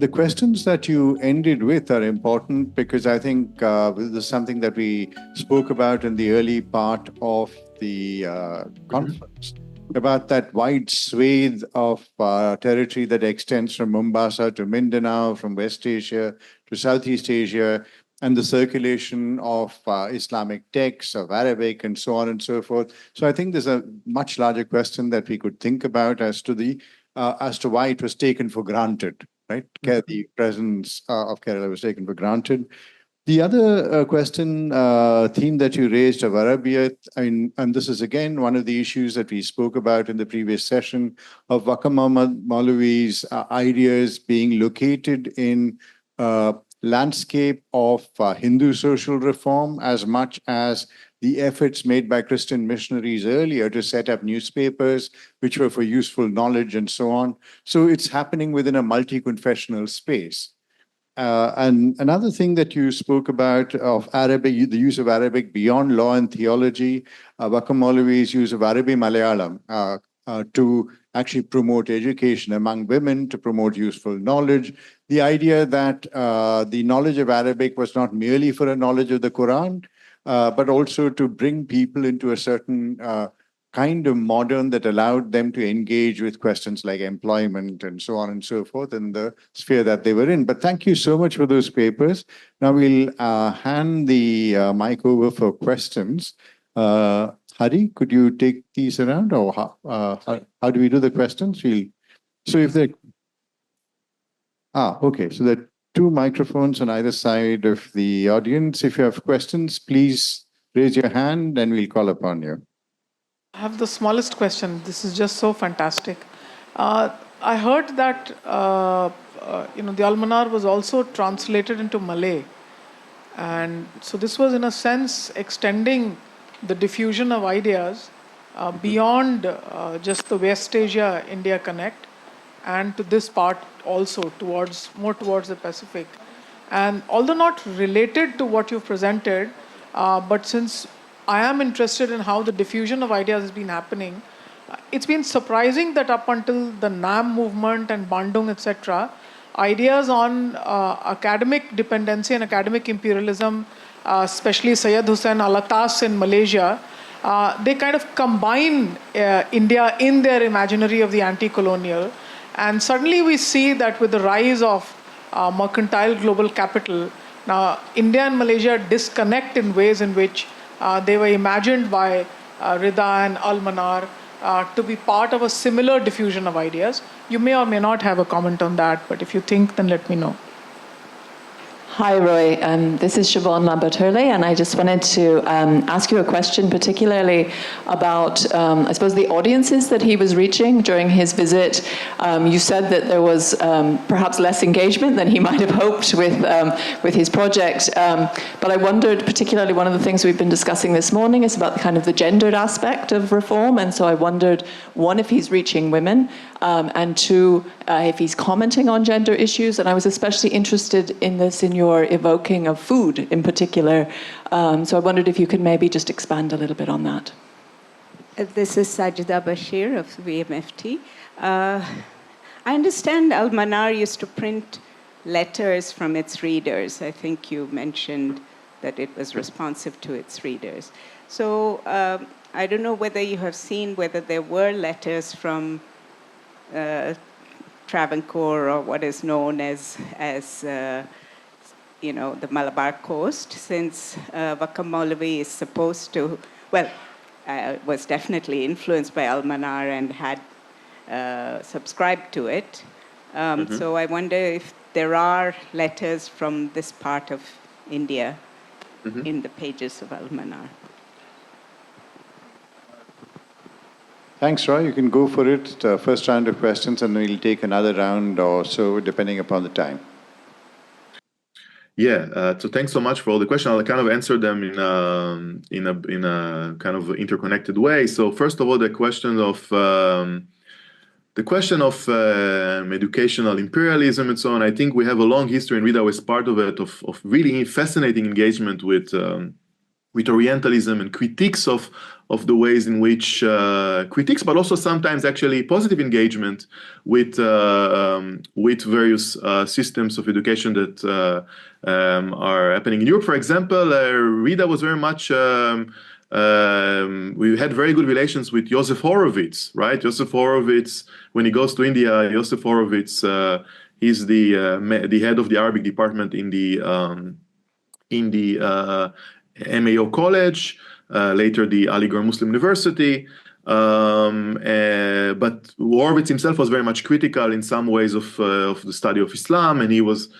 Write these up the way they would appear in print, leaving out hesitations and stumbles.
the questions that you ended with are important because I think this is something that we spoke about in the early part of the conference, about that wide swathe of territory that extends from Mombasa to Mindanao, from West Asia to Southeast Asia, and the circulation of Islamic texts, of Arabic, and so on and so forth. So I think there's a much larger question that we could think about as to why it was taken for granted, right? The presence of Kerala was taken for granted. The other theme that you raised of Arabia, and this is again one of the issues that we spoke about in the previous session, of Vakkom Moulavi's ideas being located in landscape of Hindu social reform, as much as the efforts made by Christian missionaries earlier to set up newspapers, which were for useful knowledge and so on. So it's happening within a multi-confessional space. And another thing that you spoke about of Arabic, the use of Arabic beyond law and theology, Vakkom Moulavi's use of Arabic Malayalam to actually promote education among women, to promote useful knowledge. The idea that the knowledge of Arabic was not merely for a knowledge of the Quran, but also to bring people into a certain kind of modern that allowed them to engage with questions like employment and so on and so forth in the sphere that they were in. But thank you so much for those papers. Now we'll hand the mic over for questions. Hari, could you take these around, or how do we do the questions? So if they okay. So there are two microphones on either side of the audience. If you have questions, please raise your hand and we'll call upon you. I have the smallest question. This is just so fantastic. I heard that the Almanar was also translated into Malay, and so this was in a sense extending the diffusion of ideas beyond just the West Asia India connect, and to this part also more towards the Pacific. And although not related to what you've presented, but since I am interested in how the diffusion of ideas has been happening, it's been surprising that up until the NAM movement and Bandung, etc., ideas on academic dependency and academic imperialism, especially Syed Hussain Alatas in Malaysia, they kind of combine India in their imaginary of the anti-colonial. And suddenly we see that with the rise of mercantile global capital, now India and Malaysia disconnect in ways in which they were imagined by Rida and Almanar to be part of a similar diffusion of ideas. You may or may not have a comment on that, but if you think, then let me know. Hi, Roy. This is Siobhan Lambert-Hurley, and I just wanted to ask you a question, particularly about, I suppose, the audiences that he was reaching during his visit. You said that there was perhaps less engagement than he might have hoped with his project, but I wondered, particularly one of the things we've been discussing this morning is about kind of the gendered aspect of reform, and so I wondered, one, if he's reaching women, and two, if he's commenting on gender issues, and I was especially interested in this in your evoking of food in particular. So I wondered if you could maybe just expand a little bit on that. This is Sajida Bashir of VMFT. I understand Al-Manar used to print letters from its readers. I think you mentioned that it was responsive to its readers. So I don't know whether you have seen whether there were letters from Travancore, or what is known as the Malabar coast, since Vakkom Moulavi is supposed to, was definitely influenced by Almanar and had subscribed to it. So I wonder if there are letters from this part of India in the pages of Almanar. Thanks, Roy. You can go for it. First round of questions, and we'll take another round or so, depending upon the time. Yeah. So thanks so much for all the questions. I'll kind of answer them in a kind of interconnected way. So first of all, the question of educational imperialism and so on. I think we have a long history, and Rida was part of it, of really fascinating engagement with with Orientalism and critiques of the ways in which critiques, but also sometimes actually positive engagement with various systems of education that are happening in Europe. For example, Rida was very much. We had very good relations with Josef Horowitz, right? Josef Horowitz, when he goes to India, Josef Horowitz, he's the head of the Arabic department in the MAO College, later the Aligarh Muslim University. But Horowitz himself was very much critical in some ways of the study of Islam, and he was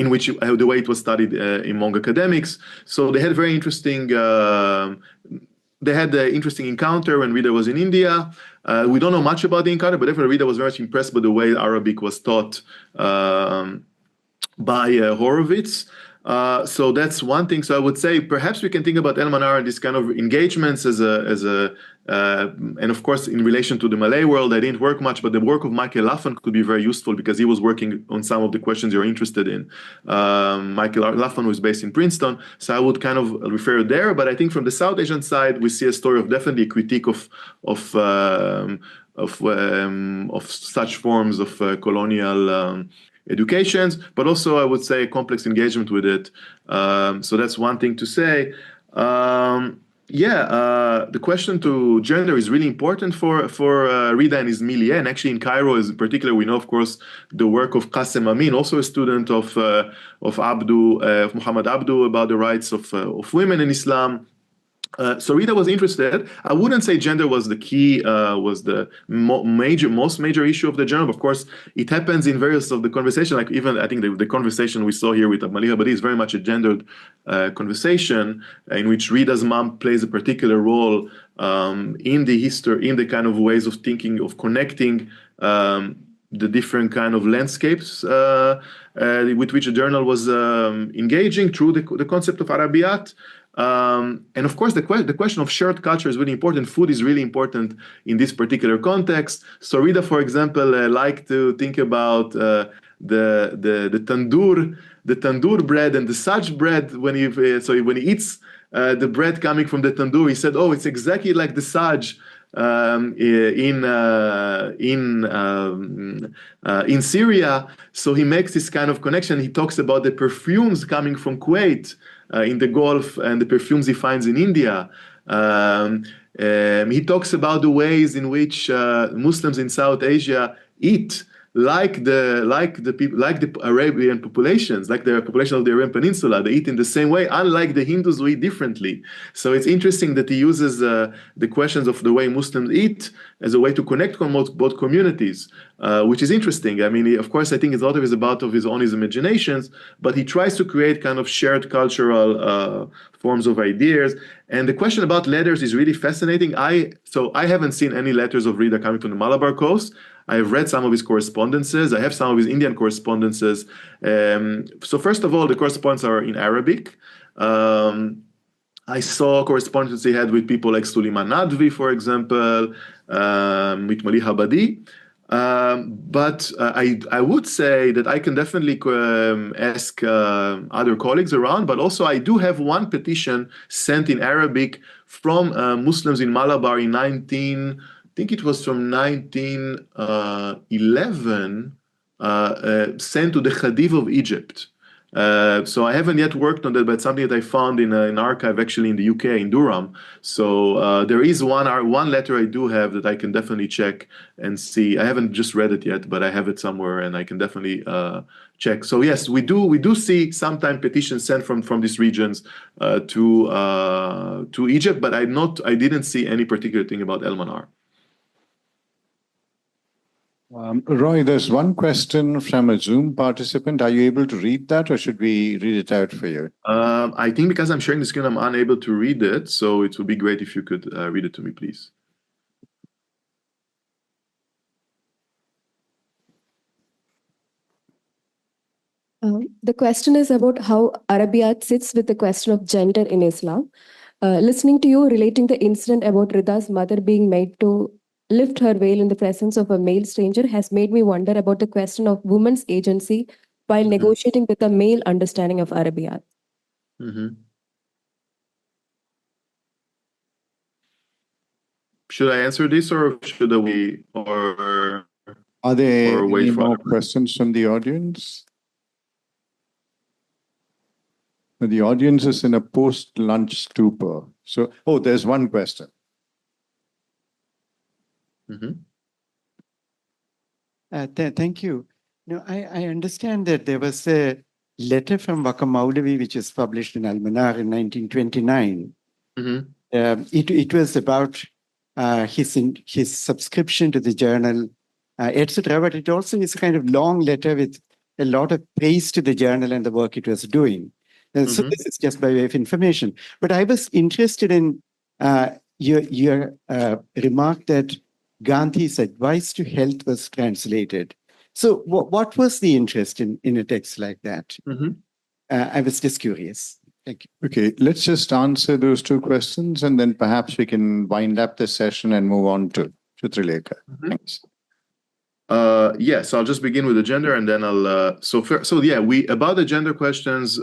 in which the way it was studied among academics. So they had very interesting. They had the interesting encounter when Rida was in India. We don't know much about the encounter, but definitely Rida was very much impressed by the way Arabic was taught by Horowitz. So that's one thing. So I would say perhaps we can think about El-Manar and these kind of engagements as a and of course in relation to the Malay world, I didn't work much, but the work of Michael Laffan could be very useful because he was working on some of the questions you're interested in. Michael Laffan was based in Princeton, so I would kind of refer there. But I think from the South Asian side, we see a story of definitely a critique of such forms of colonial educations, but also I would say complex engagement with it. So that's one thing to say. The question to gender is really important for Rida and his milieu, and actually in Cairo, in particular, we know, of course, the work of Qasem Amin, also a student of Muhammad Abdu, about the rights of women in Islam. So Rida was interested. I wouldn't say gender was the key, was the most major issue of the journal. Of course, it happens in various of the conversation. Like even I think the conversation we saw here with Maliha Badi is very much a gendered conversation in which Rida's mom plays a particular role in the history, in the kind of ways of thinking, of connecting the different kind of landscapes with which the journal was engaging through the concept of Arabiyat. And of course, the question of shared culture is really important. Food is really important in this particular context. So Rida, for example, liked to think about the tandoor bread and the saj bread. When he eats the bread coming from the tandoor, he said, "Oh, it's exactly like the saj in Syria." So he makes this kind of connection. He talks about the perfumes coming from Kuwait in the Gulf and the perfumes he finds in India. He talks about the ways in which Muslims in South Asia eat like the Arabian populations, like the population of the Arabian Peninsula. They eat in the same way, unlike the Hindus who eat differently. So it's interesting that he uses the questions of the way Muslims eat as a way to connect both communities, which is interesting. I mean, of course, I think a lot of it is about his own imaginations, but he tries to create kind of shared cultural forms of ideas. And the question about letters is really fascinating. I haven't seen any letters of Rida coming from the Malabar coast. I've read some of his correspondences. I have some of his Indian correspondences. So first of all, the correspondence are in Arabic. I saw correspondence he had with people like Suleiman Nadvi, for example, with Maliha Badi. But I would say that I can definitely ask other colleagues around, but also I do have one petition sent in Arabic from Muslims in Malabar in I think it was from 1911, sent to the Khedive of Egypt. So I haven't yet worked on that, but it's something that I found in an archive actually in the UK, in Durham. So there is one letter I do have that I can definitely check and see. I haven't just read it yet, but I have it somewhere and I can definitely check. So yes, we do see sometimes petitions sent from these regions to Egypt, but I didn't see any particular thing about El-Manar. Roy, there's one question from a Zoom participant. Are you able to read that or should we read it out for you? I think because I'm sharing the screen, I'm unable to read it. So it would be great if you could read it to me, please. The question is about how Arabiyat sits with the question of gender in Islam. Listening to you relating the incident about Rida's mother being made to lift her veil in the presence of a male stranger has made me wonder about the question of women's agency while negotiating with a male understanding of Arabiyat. Should I answer this, or should we, or Are there or wait any for more others? questions from the audience? The audience is in a post-lunch stupor. So, there's one question. Thank you. Now, I understand that there was a letter from Vakkom Moulavi, which was published in Al-Manar in 1929. It was about his subscription to the journal, etc. But it also is a kind of long letter with a lot of praise to the journal and the work it was doing. So this is just by way of information. But I was interested in your remark that Gandhi's advice to health was translated. So what was the interest in a text like that? I was just curious. Thank you. Okay, let's just answer those two questions, and then perhaps we can wind up the session and move on to Chitralekha. Thanks. So I'll just begin with the gender, and then I'll. About the gender questions.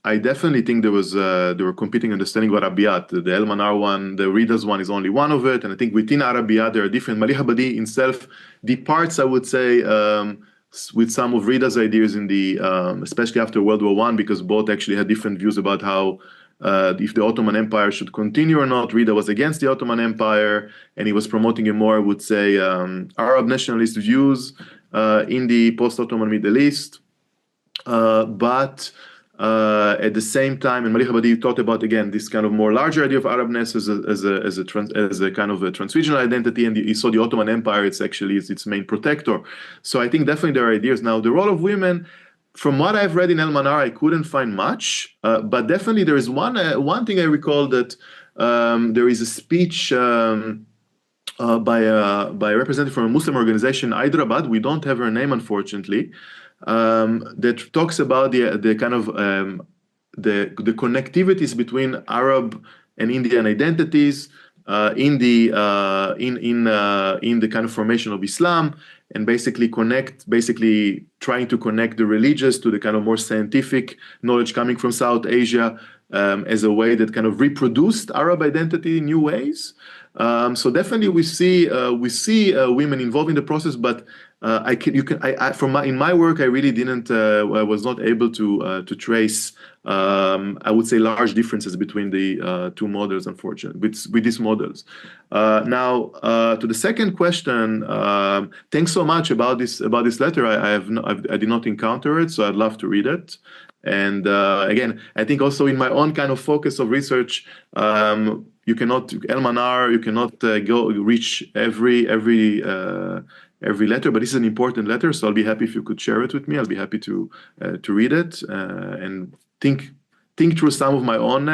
I definitely think there were competing understanding of Arabiyat. The El Manar one, the Rida's one is only one of it, and I think within Arabiyat there are different. Mali Habadi himself departs, I would say, with some of Rida's ideas in the, especially after World War I, because both actually had different views about how. If the Ottoman Empire should continue or not. Rida was against the Ottoman Empire, and he was promoting a more, I would say, Arab nationalist views in the post-Ottoman Middle East. But at the same time, and Malik Habadi thought about, again, this kind of more larger idea of Arabness as a kind of a transregional identity, and he saw the Ottoman Empire, it's actually its main protector. So I think definitely there are ideas. Now, the role of women, from what I've read in El Manar, I couldn't find much, but definitely there is one thing I recall, that there is a speech by a representative from a Muslim organization, Hyderabad. We don't have her name, unfortunately, that talks about the kind of the connectivities between Arab and Indian identities in the kind of formation of Islam, and basically trying to connect the religious to the kind of more scientific knowledge coming from South Asia, as a way that kind of reproduced Arab identity in new ways. So definitely we see women involved in the process, but in my work I really didn't I was not able to trace I would say large differences between the two models, unfortunately, with these models. Now to the second question, thanks so much about this letter. I did not encounter it, so I'd love to read it. And again, I think also in my own kind of focus of research, you cannot El Manar, you cannot go reach every letter, but this is an important letter, so I'll be happy if you could share it with me. I'll be happy to read it and think through some of my own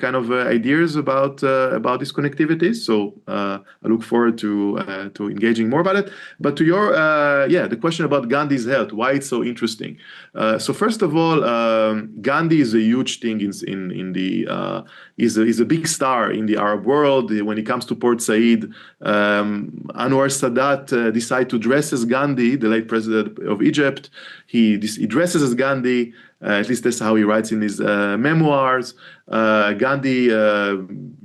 kind of ideas about these connectivities. So I look forward to engaging more about it. But to your the question about Gandhi's health, why it's so interesting. So first of all, Gandhi is a huge thing in the is a big star in the Arab world. When it comes to Port Said, Anwar Sadat decided to dress as Gandhi, the late president of Egypt. He dresses as Gandhi. At least that's how he writes in his memoirs. Gandhi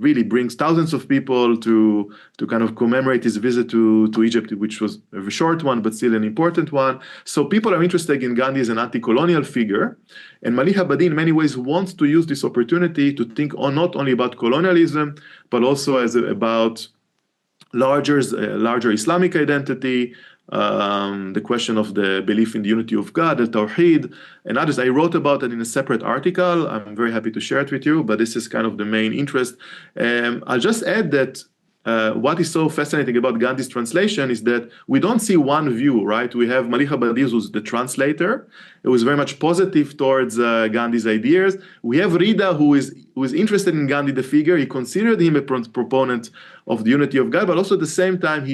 really brings thousands of people to kind of commemorate his visit to Egypt, which was a short one, but still an important one. So people are interested in Gandhi as an anti-colonial figure. And Mali Habadi, in many ways, wants to use this opportunity to think not only about colonialism, but also about larger Islamic identity, the question of the belief in the unity of God, the Tawheed, and others. I wrote about it in a separate article. I'm very happy to share it with you, but this is kind of the main interest. I'll just add that what is so fascinating about Gandhi's translation is that we don't see one view, right? We have Mali Habadi, who's the translator. It was very much positive towards Gandhi's ideas. We have Rida, who is interested in Gandhi, the figure. He considered him a proponent of the unity of God, but also at the same time,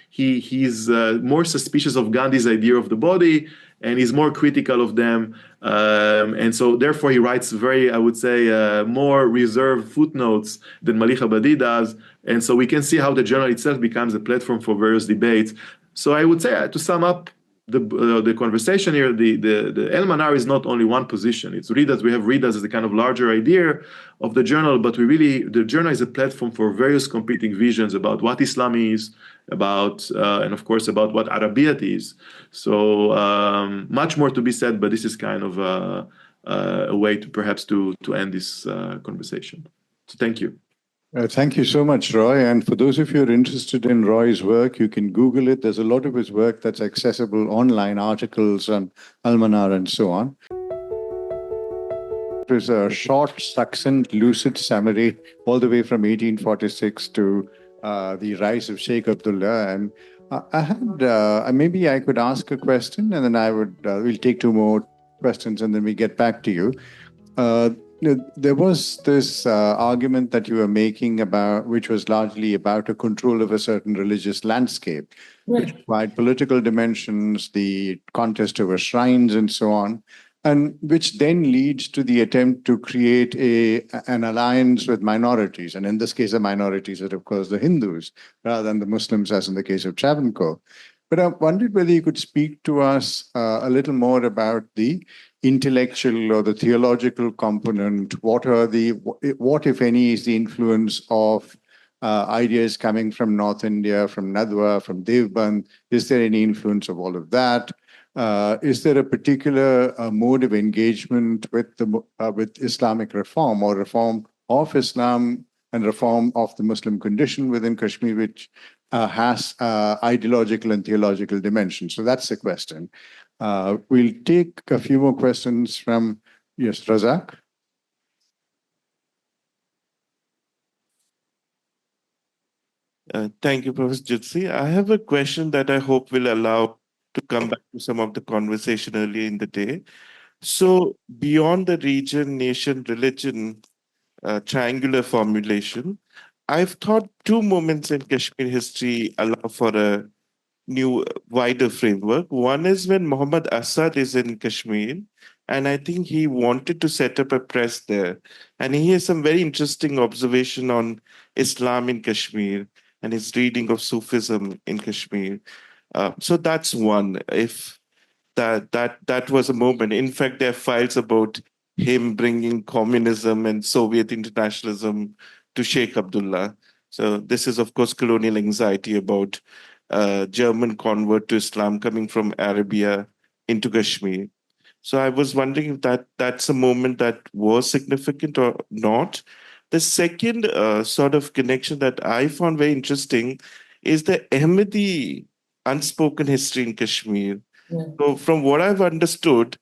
he's more suspicious of Gandhi's idea of the body, and he's more critical of them. And so therefore he writes very, I would say, more reserved footnotes than Mali Habadi does. And so we can see how the journal itself becomes a platform for various debates. So I would say, to sum up, the conversation here, the El-Manar is not only one position. It's readers. We have readers as a kind of larger idea of the journal, but the journal is a platform for various competing visions about what Islam is, about and of course about what Arabiat is. So much more to be said, but this is kind of a way to perhaps to end this conversation. So thank you. Thank you so much, Roy. And for those of you who are interested in Roy's work, you can Google it. There's a lot of his work that's accessible online, articles on Al-Manar and so on. It was a short, succinct, lucid summary all the way from 1846 to the rise of Sheikh Abdullah. And I had, maybe I could ask a question and then we'll take two more questions and then we get back to you. There was this argument that you were making about, which was largely about a control of a certain religious landscape, which required political dimensions, the contest over shrines and so on, and which then leads to the attempt to create an alliance with minorities. And in this case, the minorities are, of course, the Hindus, rather than the Muslims, as in the case of Travancore. But I wondered whether you could speak to us a little more about the intellectual or the theological component. What, if any, is the influence of ideas coming from North India, from Nadwa, from Devband? Is there any influence of all of that? Is there a particular mode of engagement with Islamic reform or reform of Islam and reform of the Muslim condition within Kashmir, which has ideological and theological dimensions? So that's the question. We'll take a few more questions from, yes, Razak. Thank you, Professor Jutsi. I have a question that I hope will allow to come back to some of the conversation earlier in the day. So beyond the region, nation, religion, triangular formulation, I've thought two moments in Kashmir history allow for a new, wider framework. One is when Muhammad Asad is in Kashmir, and I think he wanted to set up a press there. And he has some very interesting observation on Islam in Kashmir and his reading of Sufism in Kashmir. So that's one. If that was a moment. In fact, there are files about him bringing communism and Soviet internationalism to Sheikh Abdullah. So this is, of course, colonial anxiety about German convert to Islam coming from Arabia into Kashmir. So I was wondering if that's a moment that was significant or not. The second sort of connection that I found very interesting is the Ahmadi unspoken history in Kashmir. Yeah. So from what I've understood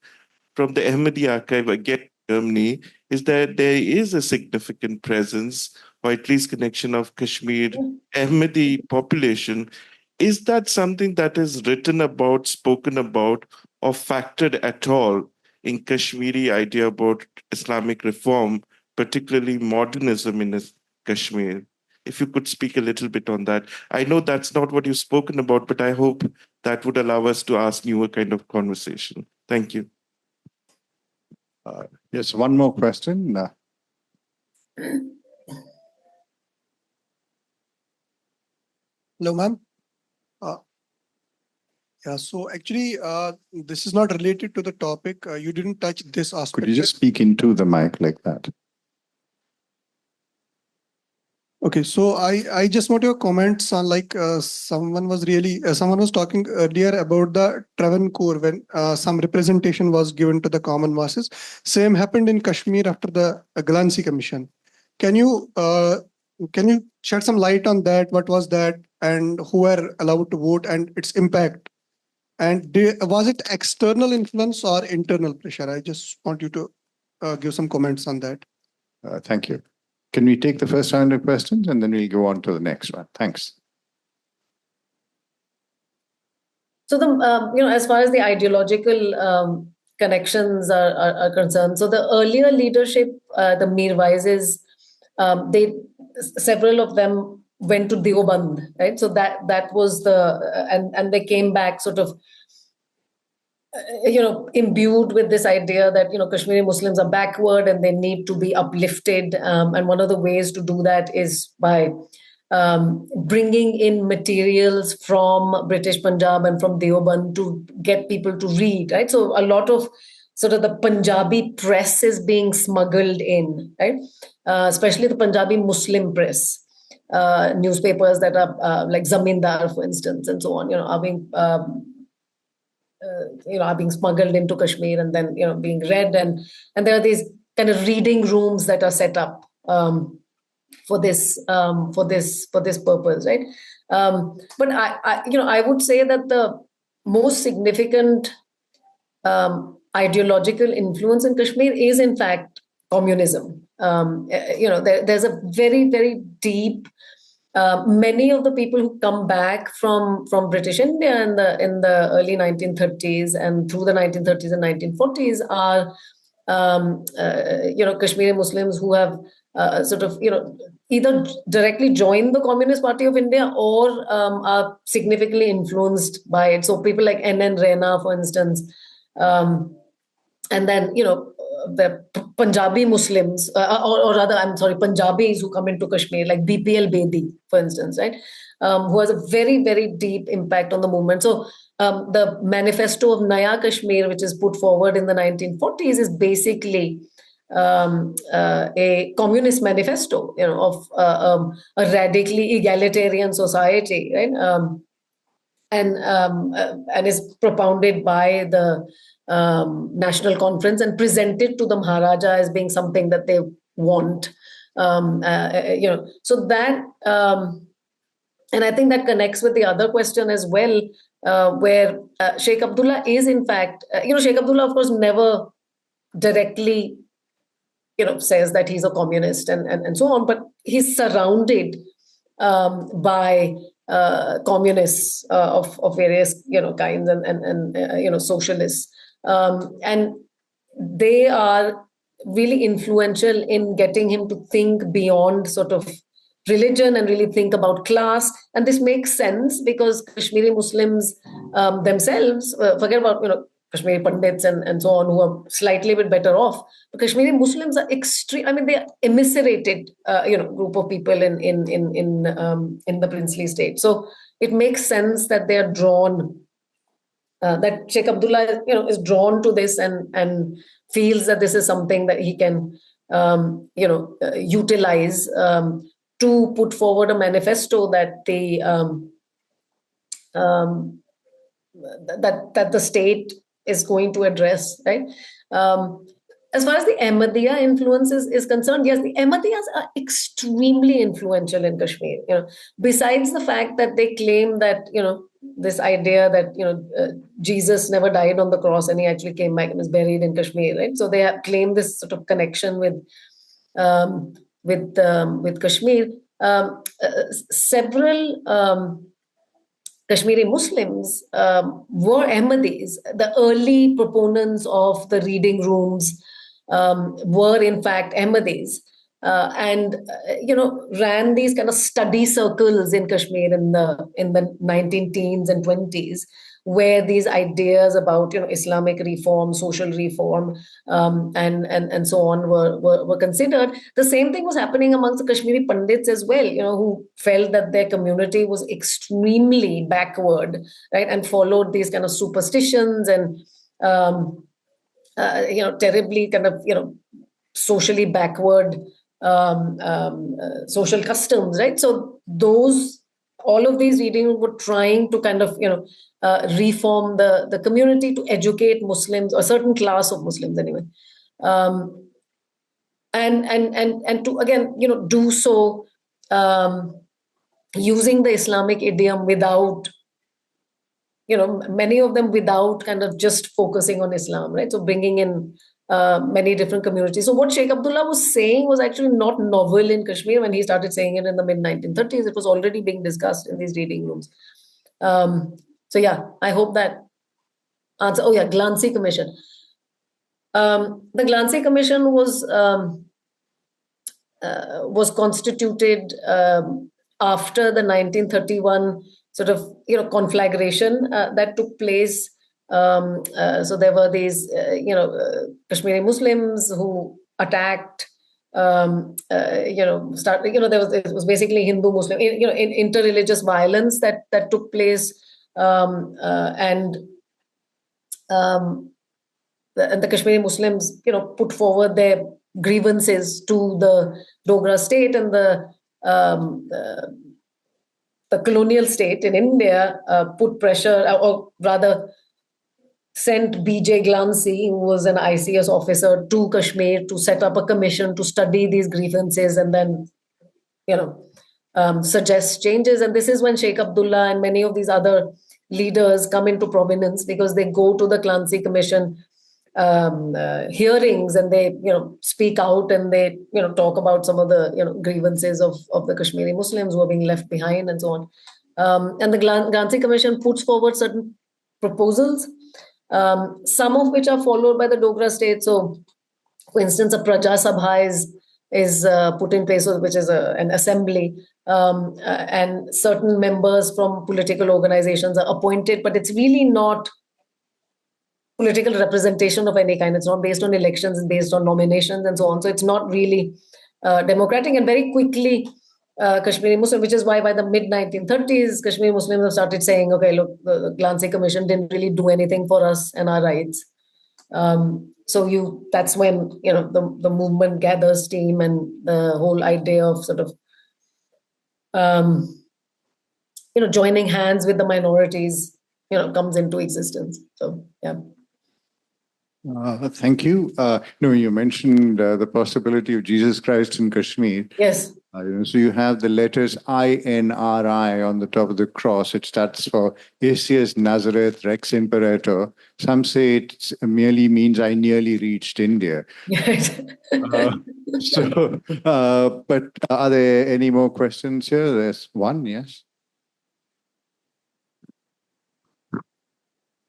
from the Ahmadi archive, again, Germany, is that there is a significant presence, or at least connection of Kashmir Ahmadi population. Is that something that is written about, spoken about, or factored at all in Kashmiri idea about Islamic reform, particularly modernism in Kashmir? If you could speak a little bit on that. I know that's not what you've spoken about, but I hope that would allow us to ask newer kind of conversation. Thank you. Yes, one more question. Hello, ma'am. Yeah, so actually, this is not related to the topic. You didn't touch this aspect. Could you just speak into the mic like that? Okay, so I just want your comments on, like, someone was talking earlier about the Travancore when some representation was given to the common masses. Same happened in Kashmir after the Glancy Commission. Can you shed some light on that? What was that, and who were allowed to vote, and its impact? And was it external influence or internal pressure? I just want you to give some comments on that. Thank you. Can we take the first round of questions and then we'll go on to the next one? Thanks. So as far as the ideological connections are concerned, so the earlier leadership, the Mirwaises, several of them went to Deoband, right? So that was and they came back sort of, imbued with this idea that, Kashmiri Muslims are backward and they need to be uplifted. And one of the ways to do that is by bringing in materials from British Punjab and from Deoband to get people to read, right? So a lot of sort of the Punjabi press is being smuggled in, right? Especially the Punjabi Muslim press, newspapers that are like Zamindar, for instance, and so on, are being smuggled into Kashmir and then being read, and there are these kind of reading rooms that are set up for this purpose, right? But I would say that the most significant ideological influence in Kashmir is in fact communism. There's a very, very deep. Many of the people who come back from British India in the early 1930s and through the 1930s and 1940s are Kashmiri Muslims who have either directly joined the Communist Party of India or are significantly influenced by it. So people like N.N. Rena, for instance, and then the Punjabi Muslims, or rather, I'm sorry, Punjabis who come into Kashmir, like BPL Bedi, for instance, right, who has a very, very deep impact on the movement. So the manifesto of Naya Kashmir, which is put forward in the 1940s, is basically a communist manifesto, of a radically egalitarian society, right? And is propounded by the National Conference and presented to the Maharaja as being something that they want. So that, and I think that connects with the other question as well, where Sheikh Abdullah is in fact, Sheikh Abdullah, of course, never directly, says that he's a communist and so on, but he's surrounded by communists of various kinds and socialists, and they are really influential in getting him to think beyond sort of religion and really think about class. And this makes sense because Kashmiri Muslims themselves, forget about Kashmiri Pandits and so on, who are slightly bit better off. But Kashmiri Muslims are extreme. I mean, they are eviscerated, group of people in the princely state. So it makes sense that they are drawn, that Sheikh Abdullah, is drawn to this and feels that this is something that he can, utilize to put forward a manifesto that the that the state is going to address, right? As far as the Ahmadiyya influence is concerned, yes, the Ahmadiyyas are extremely influential in Kashmir. Besides the fact that they claim that this idea that Jesus never died on the cross and he actually came back and is buried in Kashmir, right? So they have claimed this sort of connection with Kashmir. Several Kashmiri Muslims were Ahmadis. The early proponents of the reading rooms were in fact Ahmadis, and ran these kind of study circles in Kashmir in the 19 teens and 20s, where these ideas about Islamic reform, social reform, and so on were considered. The same thing was happening amongst the Kashmiri Pandits as well, who felt that their community was extremely backward, right, and followed these kind of superstitions and terribly kind of socially backward social customs, right? So all of these readings were trying to kind of reform the community, to educate Muslims, or a certain class of Muslims anyway, and to again do so using the Islamic idiom without many of them without kind of just focusing on Islam, right? So bringing in many different communities. So what Sheikh Abdullah was saying was actually not novel in Kashmir when he started saying it in the mid-1930s. It was already being discussed in these reading rooms. So yeah, I hope that answer. Oh yeah, Glancy Commission. The Glancy Commission was constituted after the 1931 sort of conflagration that took place. So there were these Kashmiri Muslims who attacked it was basically Hindu Muslim, interreligious violence that took place, and the Kashmiri Muslims, put forward their grievances to the Dogra state, and the colonial state in India put pressure, or rather sent B.J. Glancy, who was an ICS officer, to Kashmir to set up a commission to study these grievances and then, suggest changes. And this is when Sheikh Abdullah and many of these other leaders come into prominence, because they go to the Glancy Commission hearings, and they, speak out, and they, talk about some of the, grievances of the Kashmiri Muslims who are being left behind and so on. And the Glancy Commission puts forward certain proposals, some of which are followed by the Dogra state. So, for instance, a Praja Sabha is put in place, which is an assembly, and certain members from political organizations are appointed, but it's really not political representation of any kind. It's not based on elections, it's based on nominations and so on. So it's not really democratic. And very quickly, Kashmiri Muslim, which is why by the mid-1930s, Kashmiri Muslims have started saying, okay, look, the Glancy Commission didn't really do anything for us and our rights. So that's when, the movement gathers steam, and the whole idea of sort of, joining hands with the minorities, comes into existence. So, yeah. Thank you. You mentioned the possibility of Jesus Christ in Kashmir. Yes. So you have the letters INRI on the top of the cross. It stands for Asius Nazareth Rex Imperator. Some say it merely means I nearly reached India. But are there any more questions here? There's one, yes.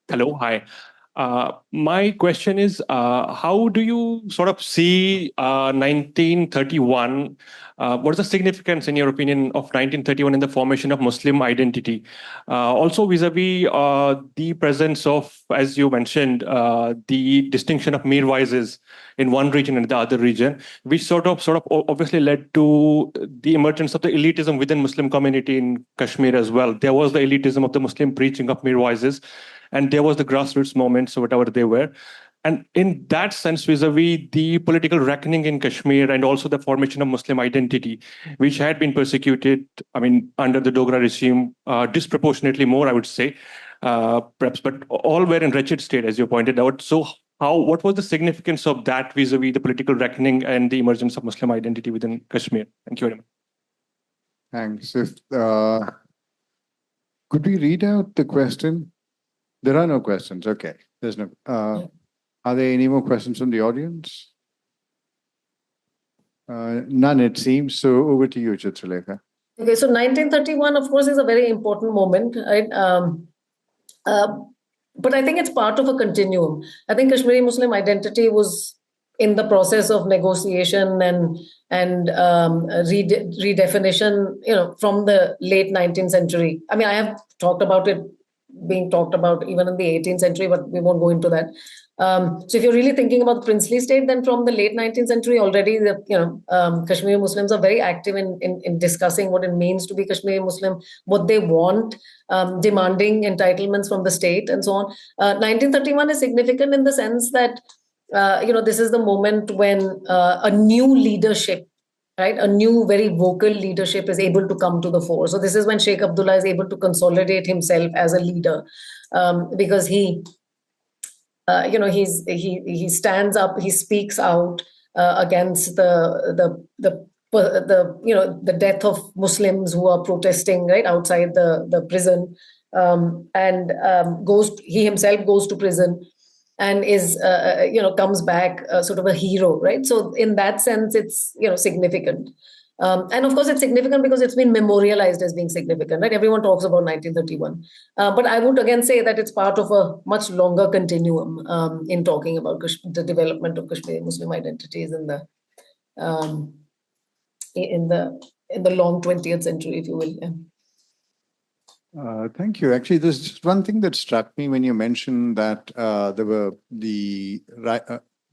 Hello, hi. My question is, how do you sort of see 1931? What is the significance, in your opinion, of 1931 in the formation of Muslim identity? Also, vis-a-vis the presence of, as you mentioned, the distinction of Mirwaises in one region and the other region, which sort of obviously led to the emergence of the elitism within Muslim community in Kashmir as well. There was the elitism of the Muslim preaching of Mirwaises, and there was the grassroots movements, or whatever they were. And in that sense, vis-a-vis the political reckoning in Kashmir, and also the formation of Muslim identity, which had been persecuted, under the Dogra regime, disproportionately more, I would say, perhaps, but all were in wretched state, as you pointed out. So what was the significance of that vis-a-vis the political reckoning and the emergence of Muslim identity within Kashmir? Thank you very much. Thanks. Could we read out the question? There are no questions. Okay. There's no. Are there any more questions from the audience? None, it seems. So over to you, Chitralekha. Okay, so 1931, of course, is a very important moment, right? But I think it's part of a continuum. I think Kashmiri Muslim identity was in the process of negotiation and redefinition, from the late 19th century. I have talked about it being talked about even in the 18th century, but we won't go into that. So if you're really thinking about the princely state, then from the late 19th century already, Kashmiri Muslims are very active in discussing what it means to be Kashmiri Muslim, what they want, demanding entitlements from the state, and so on. 1931 is significant in the sense that, this is the moment when a new leadership, right, a new very vocal leadership is able to come to the fore. So this is when Sheikh Abdullah is able to consolidate himself as a leader, because he stands up, he speaks out against the death of Muslims who are protesting right outside the prison, and he himself goes to prison and is comes back sort of a hero, right? So in that sense, it's significant. And of course, it's significant because it's been memorialized as being significant, right? Everyone talks about 1931. But I would again say that it's part of a much longer continuum in talking about the development of Kashmiri Muslim identities in the long 20th century, if you will. Yeah. Thank you. Actually, there's just one thing that struck me when you mentioned that there were the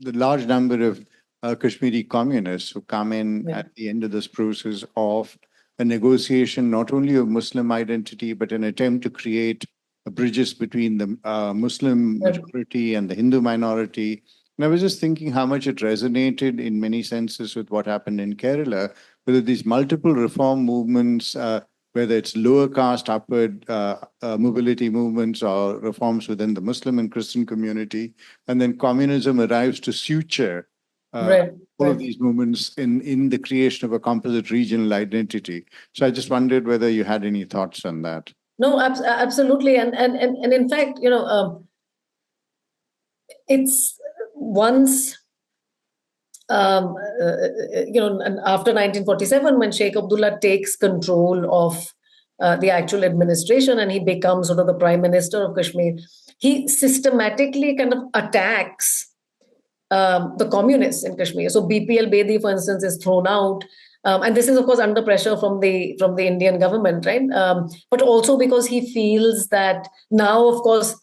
large number of Kashmiri communists who come in at the end of this process of a negotiation, not only of Muslim identity, but an attempt to create bridges between the Muslim majority and the Hindu minority. And I was just thinking how much it resonated in many senses with what happened in Kerala, whether these multiple reform movements, whether it's lower caste, upward mobility movements or reforms within the Muslim and Christian community, and then communism arrives to suture all of these movements in the creation of a composite regional identity. So I just wondered whether you had any thoughts on that. No, absolutely. And in fact, it's once, and after 1947, when Sheikh Abdullah takes control of the actual administration and he becomes sort of the Prime Minister of Kashmir, he systematically kind of attacks the communists in Kashmir. So BPL Bedi, for instance, is thrown out. And this is, of course, under pressure from the Indian government, right? But also because he feels that now, of course,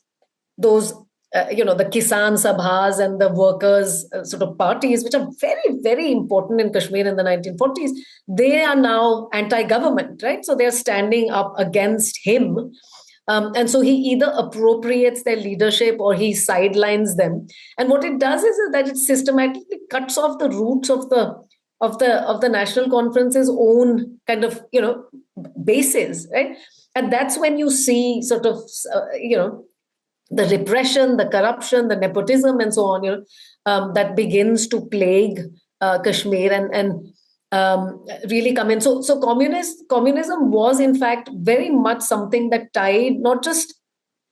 those, the Kisan Sabhas and the workers' sort of parties, which are very, very important in Kashmir in the 1940s, they are now anti-government, right? So they're standing up against him. And so he either appropriates their leadership or he sidelines them. And what it does is that it systematically cuts off the roots of the National Conference's own kind of, bases, right? And that's when you see sort of, the repression, the corruption, the nepotism, and so on, that begins to plague Kashmir and really come in. So communism was, in fact, very much something that tied not just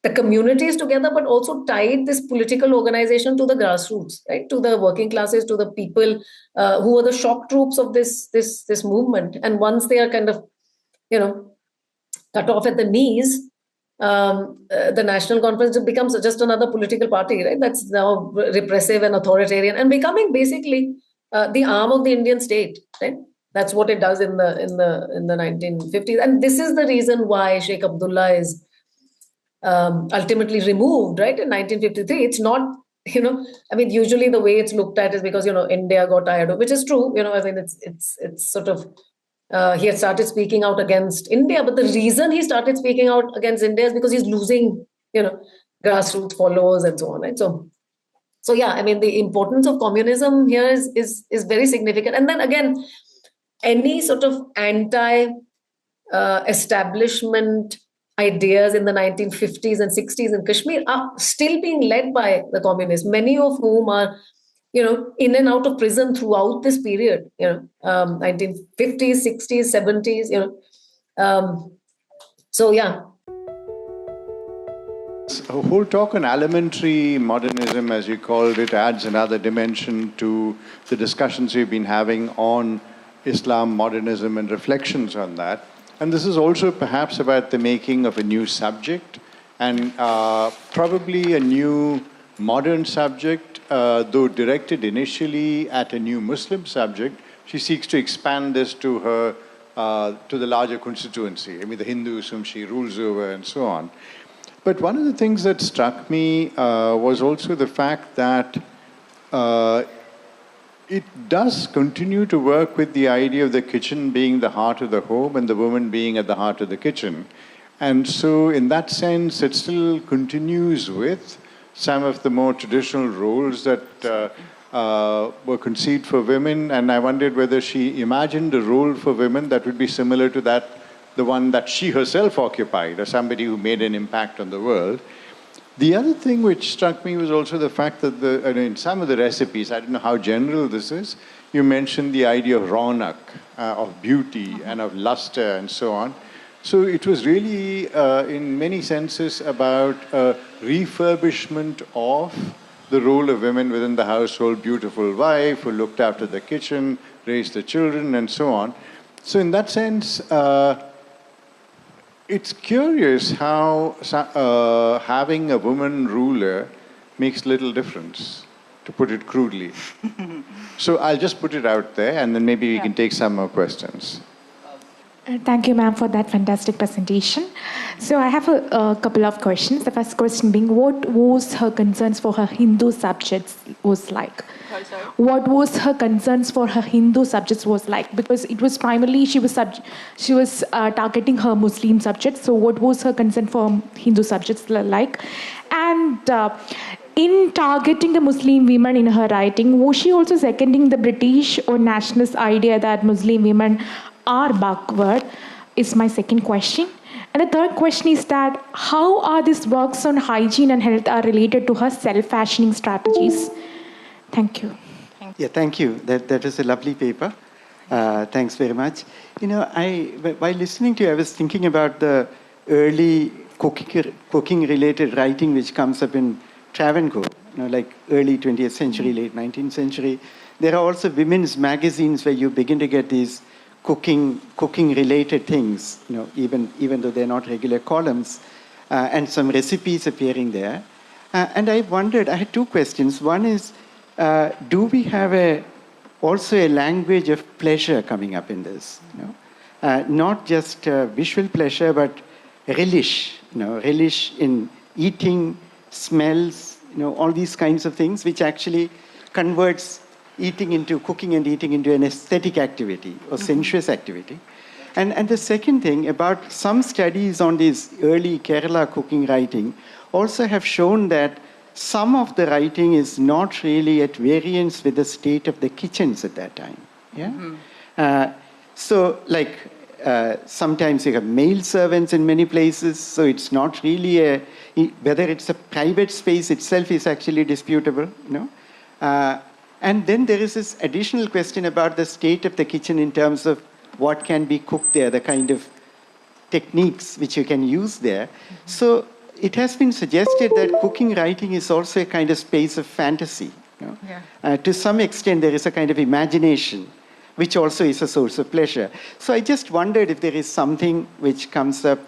the communities together, but also tied this political organization to the grassroots, right? To the working classes, to the people who were the shock troops of this movement. And once they are kind of, cut off at the knees, the National Conference becomes just another political party, right? That's now repressive and authoritarian and becoming basically the arm of the Indian state, right? That's what it does in the 1950s. And this is the reason why Sheikh Abdullah is ultimately removed, right, in 1953. It's not, usually the way it's looked at is because, India got tired of, which is true, it's sort of, he had started speaking out against India, but the reason he started speaking out against India is because he's losing, grassroots followers and so on, right? So yeah, the importance of communism here is very significant. And then again, any sort of anti-establishment ideas in the 1950s and 60s in Kashmir are still being led by the communists, many of whom are, in and out of prison throughout this period, 1950s, 60s, 70s, so yeah. A whole talk on elementary modernism, as you called it, adds another dimension to the discussions we've been having on Islam, modernism, and reflections on that. And this is also perhaps about the making of a new subject and probably a new modern subject, though directed initially at a new Muslim subject. She seeks to expand this to her, to the larger constituency, the Hindus whom she rules over and so on. But one of the things that struck me was also the fact that it does continue to work with the idea of the kitchen being the heart of the home and the woman being at the heart of the kitchen. And so in that sense, it still continues with some of the more traditional roles that were conceived for women. And I wondered whether she imagined a role for women that would be similar to that, the one that she herself occupied, as somebody who made an impact on the world. The other thing which struck me was also the fact that in some of the recipes, I don't know how general this is, you mentioned the idea of raunak, of beauty and of luster and so on. So it was really, in many senses, about a refurbishment of the role of women within the household, beautiful wife who looked after the kitchen, raised the children and so on. So in that sense, it's curious how having a woman ruler makes little difference, to put it crudely. So I'll just put it out there, and then maybe we can take some more questions. Thank you, ma'am, for that fantastic presentation. So I have a couple of questions. The first question being, what was her concerns for her Hindu subjects was like? Sorry? What was her concerns for her Hindu subjects was like? Because it was primarily she was targeting her Muslim subjects. So what was her concern for Hindu subjects like? And in targeting the Muslim women in her writing, was she also seconding the British or nationalist idea that Muslim women are backward, is my second question. And the third question is that how are these works on hygiene and health are related to her self-fashioning strategies? Thank you. Yeah, thank you. That is a lovely paper. Thanks very much. You know, while listening to you, I was thinking about the early cooking-related writing which comes up in Travancore, you know, like early 20th century, late 19th century. There are also women's magazines where you begin to get these cooking-related things, you know, even though they're not regular columns, and some recipes appearing there. And I wondered, I had two questions. One is, do we have also a language of pleasure coming up in this? You know? Not just visual pleasure, but relish, you know, relish in eating, smells, you know, all these kinds of things, which actually converts eating into cooking and eating into an aesthetic activity or sensuous activity. And the second thing about some studies on this early Kerala cooking writing also have shown that some of the writing is not really at variance with the state of the kitchens at that time. Yeah. So like sometimes you have male servants in many places, so it's not really whether it's a private space itself is actually disputable, you know. And then there is this additional question about the state of the kitchen in terms of what can be cooked there, the kind of techniques which you can use there. So it has been suggested that cooking writing is also a kind of space of fantasy. You know? Yeah. To some extent, there is a kind of imagination, which also is a source of pleasure. So I just wondered if there is something which comes up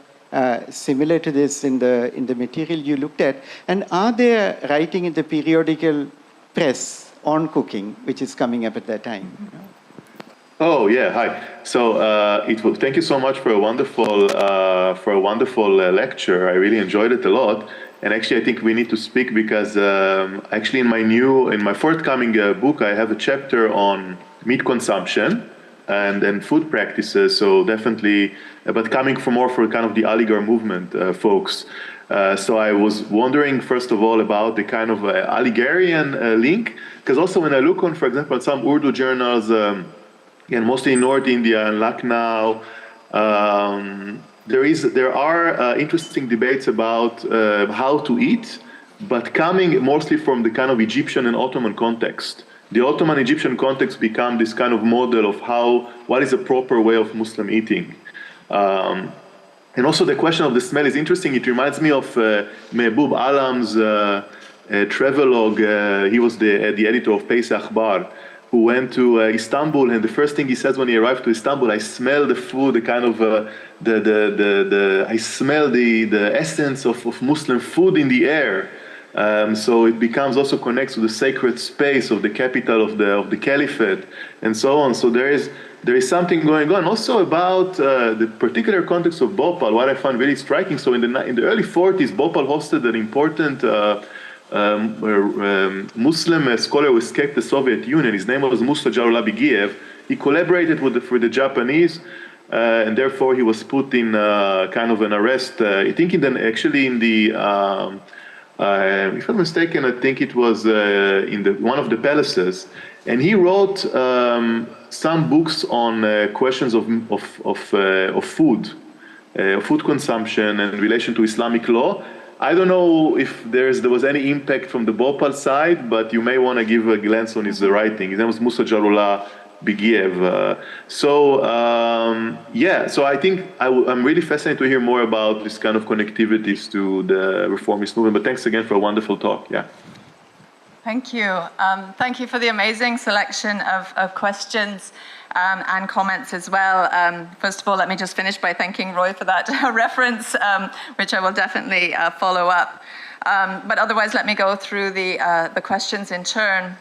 similar to this in the material you looked at. And are there writing in the periodical press on cooking, which is coming up at that time? Oh yeah, hi. So thank you so much for a wonderful lecture. I really enjoyed it a lot. And actually, I think we need to speak because actually in my forthcoming book, I have a chapter on meat consumption and food practices. So definitely, but coming from more for kind of the oligarch movement folks. So I was wondering, first of all, about the kind of Algerian link, because also when I look on, for example, at some Urdu journals, and mostly in North India and Lucknow, there are interesting debates about how to eat, but coming mostly from the kind of Egyptian and Ottoman context. The Ottoman-Egyptian context become this kind of model of what is a proper way of Muslim eating. And also the question of the smell is interesting. It reminds me of Mehboob Alam's travelogue. He was the editor of Pais Akhbar, who went to Istanbul, and the first thing he says when he arrived to Istanbul, I smell the food, the kind of I smell the essence of Muslim food in the air. So it becomes also connects to the sacred space of the capital of the caliphate, and so on. So there is something going on. Also about the particular context of Bhopal, what I found really striking. So in the early 40s, Bhopal hosted an important Muslim scholar who escaped the Soviet Union. His name was Musa Jalollah Bigiev. He collaborated with the Japanese, and therefore he was put in kind of an arrest. I think if I'm not mistaken, I think it was in one of the palaces, and he wrote some books on questions of food, food consumption and relation to Islamic law. I don't know if there was any impact from the Bhopal side, but you may want to give a glance on his writing. His name was Musa Jalollah Bigiev. So I think I'm really fascinated to hear more about this kind of connectivities to the reformist movement. But thanks again for a wonderful talk. Yeah. Thank you. Thank you for the amazing selection of questions and comments as well. First of all, let me just finish by thanking Roy for that reference, which I will definitely follow up. But otherwise, let me go through the questions in turn.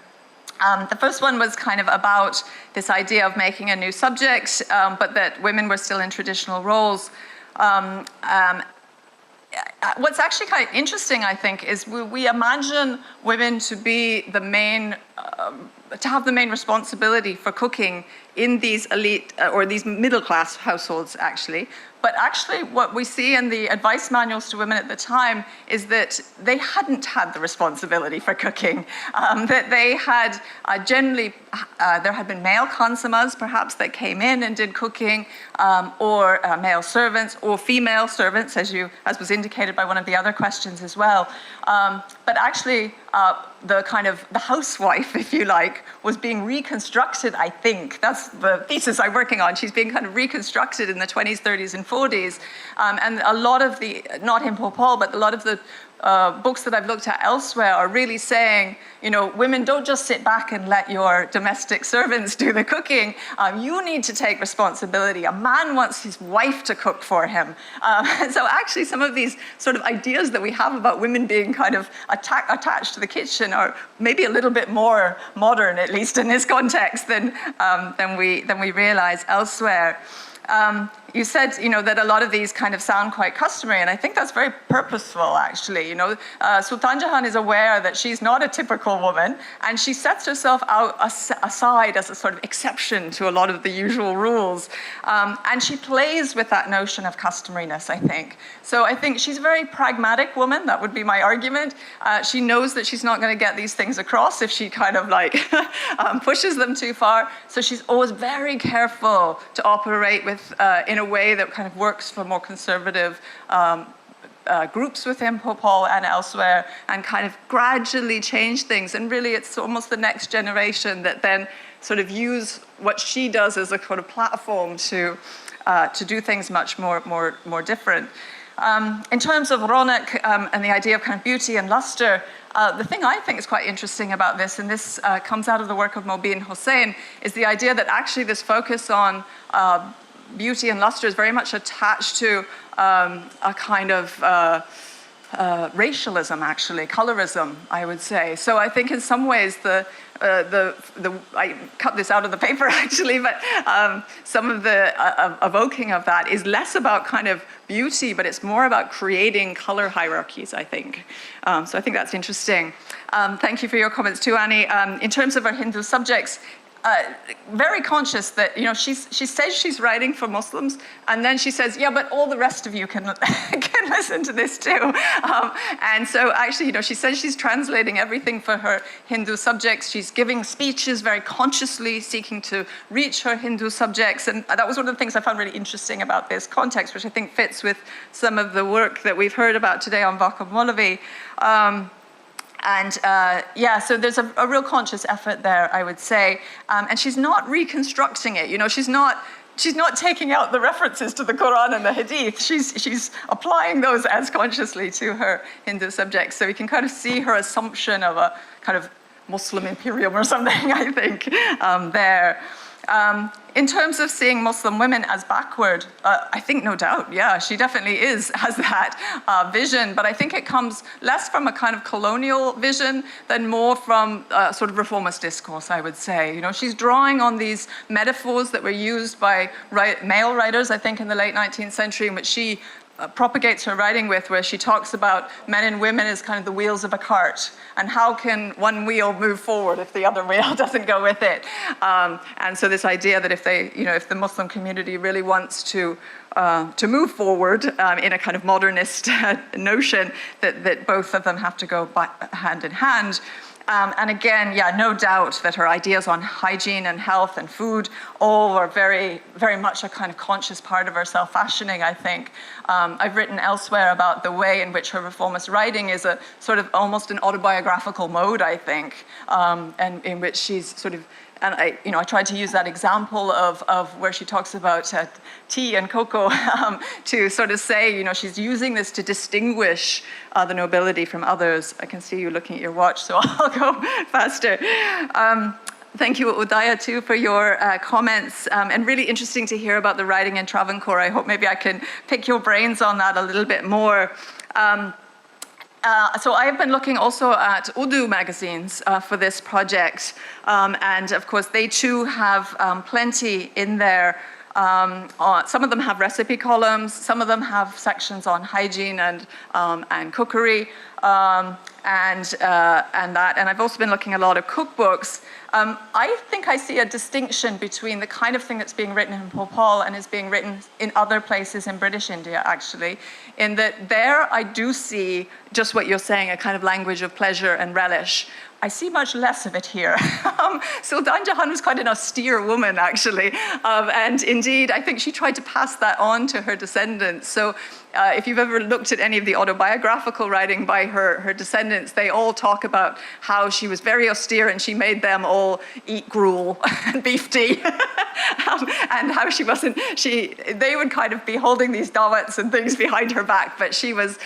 The first one was kind of about this idea of making a new subject, but that women were still in traditional roles. What's actually kind of interesting, I think, is we imagine women to be the main, to have the main responsibility for cooking in these elite or these middle-class households, actually. But actually, what we see in the advice manuals to women at the time is that they hadn't had the responsibility for cooking. That they had generally, there had been male consummas, perhaps, that came in and did cooking, or male servants, or female servants, as was indicated by one of the other questions as well. But actually, the housewife, if you like, was being reconstructed, I think. That's the thesis I'm working on. She's being kind of reconstructed in the 20s, 30s, and 40s. And a lot of the, not in Bhopal, but a lot of the books that I've looked at elsewhere are really saying, women, don't just sit back and let your domestic servants do the cooking. You need to take responsibility. A man wants his wife to cook for him. So actually, some of these sort of ideas that we have about women being kind of attached to the kitchen are maybe a little bit more modern, at least in this context, than we realize elsewhere. You said, that a lot of these kind of sound quite customary, and I think that's very purposeful, actually. Sultan Jahan is aware that she's not a typical woman, and she sets herself out aside as a sort of exception to a lot of the usual rules. And she plays with that notion of customariness, I think. So I think she's a very pragmatic woman. That would be my argument. She knows that she's not going to get these things across if she kind of pushes them too far. So she's always very careful to operate with in a way that kind of works for more conservative groups within Bhopal and elsewhere, and kind of gradually change things. And really, it's almost the next generation that then sort of use what she does as a kind of platform to do things much more different. In terms of Ronak and the idea of kind of beauty and luster, the thing I think is quite interesting about this, and this comes out of the work of Mobeen Hossain, is the idea that actually this focus on beauty and luster is very much attached to a kind of racialism, actually, colorism, I would say. So I think in some ways I cut this out of the paper, actually, but some of the evoking of that is less about kind of beauty, but it's more about creating color hierarchies, I think. So I think that's interesting. Thank you for your comments too, Annie. In terms of our Hindu subjects, very conscious that, she says she's writing for Muslims, and then she says, yeah, but all the rest of you can listen to this too. And so actually, she says she's translating everything for her Hindu subjects. She's giving speeches very consciously, seeking to reach her Hindu subjects. And that was one of the things I found really interesting about this context, which I think fits with some of the work that we've heard about today on Vakkom Moulavi. So there's a real conscious effort there, I would say. And she's not reconstructing it. She's not taking out the references to the Quran and the Hadith. She's applying those as consciously to her Hindu subjects. So you can kind of see her assumption of a kind of Muslim imperium or something, I think, there. In terms of seeing Muslim women as backward, I think no doubt, yeah, she definitely has that vision, but I think it comes less from a kind of colonial vision than more from sort of reformist discourse, I would say. She's drawing on these metaphors that were used by male writers, I think, in the late 19th century, in which she propagates her writing with, where she talks about men and women as kind of the wheels of a cart, and how can one wheel move forward if the other wheel doesn't go with it? And so this idea that if the Muslim community really wants to move forward in a kind of modernist notion, that both of them have to go hand in hand. And again, yeah, no doubt that her ideas on hygiene and health and food all were very, very much a kind of conscious part of her self-fashioning, I think. I've written elsewhere about the way in which her reformist writing is a sort of almost an autobiographical mode, I think, and in which she's sort of, and I tried to use that example of where she talks about tea and cocoa to sort of say, she's using this to distinguish the nobility from others. I can see you looking at your watch, so I'll go faster. Thank you, Udaya, too, for your comments. And really interesting to hear about the writing in Travancore. I hope maybe I can pick your brains on that a little bit more. So I've been looking also at Urdu magazines for this project. And of course, they too have plenty in there. Some of them have recipe columns, some of them have sections on hygiene and cookery and that. And I've also been looking at a lot of cookbooks. I think I see a distinction between the kind of thing that's being written in Bhopal and is being written in other places in British India, actually, in that there I do see just what you're saying, a kind of language of pleasure and relish. I see much less of it here. Sultan Jahan was quite an austere woman, actually. And indeed, I think she tried to pass that on to her descendants. So if you've ever looked at any of the autobiographical writing by her descendants, they all talk about how she was very austere and she made them all eat gruel and beef tea. And how she wasn't, they would kind of be holding these dawats and things behind her back, but she was,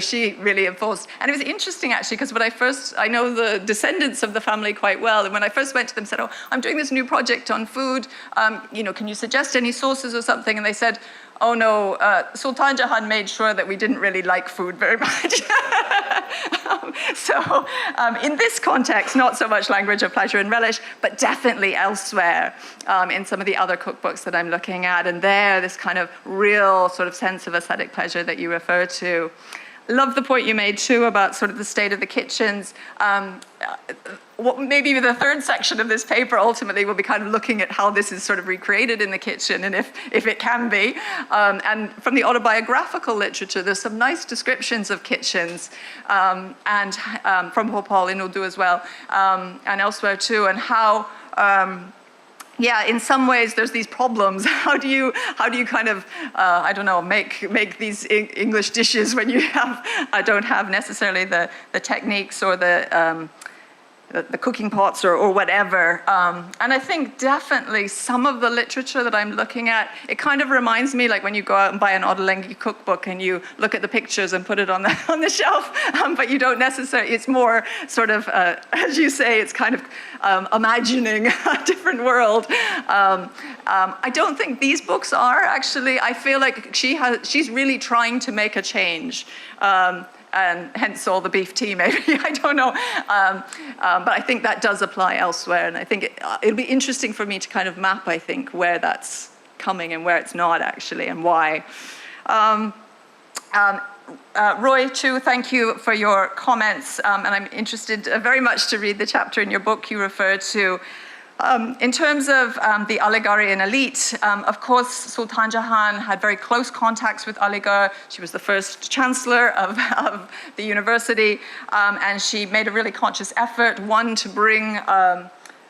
she really enforced. And it was interesting, actually, because I know the descendants of the family quite well, and when I first went to them, said, oh, I'm doing this new project on food, can you suggest any sources or something? And they said, oh no, Sultan Jahan made sure that we didn't really like food very much. So in this context, not so much language of pleasure and relish, but definitely elsewhere in some of the other cookbooks that I'm looking at. And there, this kind of real sort of sense of aesthetic pleasure that you refer to. Love the point you made too about sort of the state of the kitchens. Maybe the third section of this paper ultimately will be kind of looking at how this is sort of recreated in the kitchen and if it can be. And from the autobiographical literature, there's some nice descriptions of kitchens and from Bhopal in Urdu as well and elsewhere too, and how in some ways there's these problems. How do you kind of make these English dishes when you don't have necessarily the techniques or the cooking pots or whatever. And I think definitely some of the literature that I'm looking at, it kind of reminds me like when you go out and buy an Ottolenghi cookbook and you look at the pictures and put it on the shelf, but you don't necessarily, it's more sort of, as you say, it's kind of imagining a different world. I don't think these books are actually, I feel like she's really trying to make a change. And hence all the beef tea, maybe, I don't know. But I think that does apply elsewhere. And I think it'll be interesting for me to kind of map, I think, where that's coming and where it's not actually and why. Roy, too, thank you for your comments. And I'm interested very much to read the chapter in your book you referred to. In terms of the Aligarhian elite, of course, Sultan Jahan had very close contacts with Aligarh. She was the first chancellor of the university, and she made a really conscious effort, one, to bring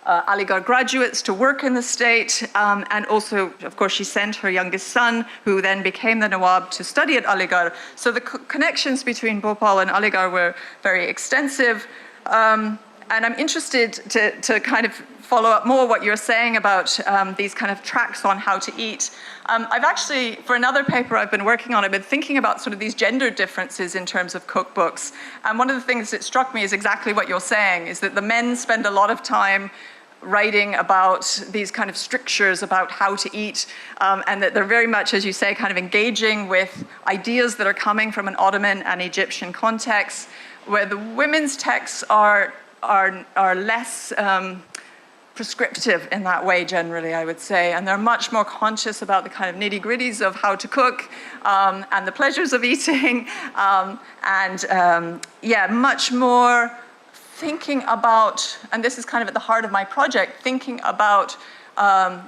Aligarh graduates to work in the state, and also, of course, she sent her youngest son, who then became the Nawab, to study at Aligarh. So the connections between Bhopal and Aligarh were very extensive, and I'm interested to kind of follow up more what you're saying about these kind of tracks on how to eat. I've actually, for another paper I've been working on, I've been thinking about sort of these gender differences in terms of cookbooks. And one of the things that struck me is exactly what you're saying, is that the men spend a lot of time writing about these kind of strictures about how to eat, and that they're very much, as you say, kind of engaging with ideas that are coming from an Ottoman and Egyptian context, where the women's texts are less prescriptive in that way generally, I would say, and they're much more conscious about the kind of nitty-gritties of how to cook and the pleasures of eating, much more thinking about, and this is kind of at the heart of my project, thinking about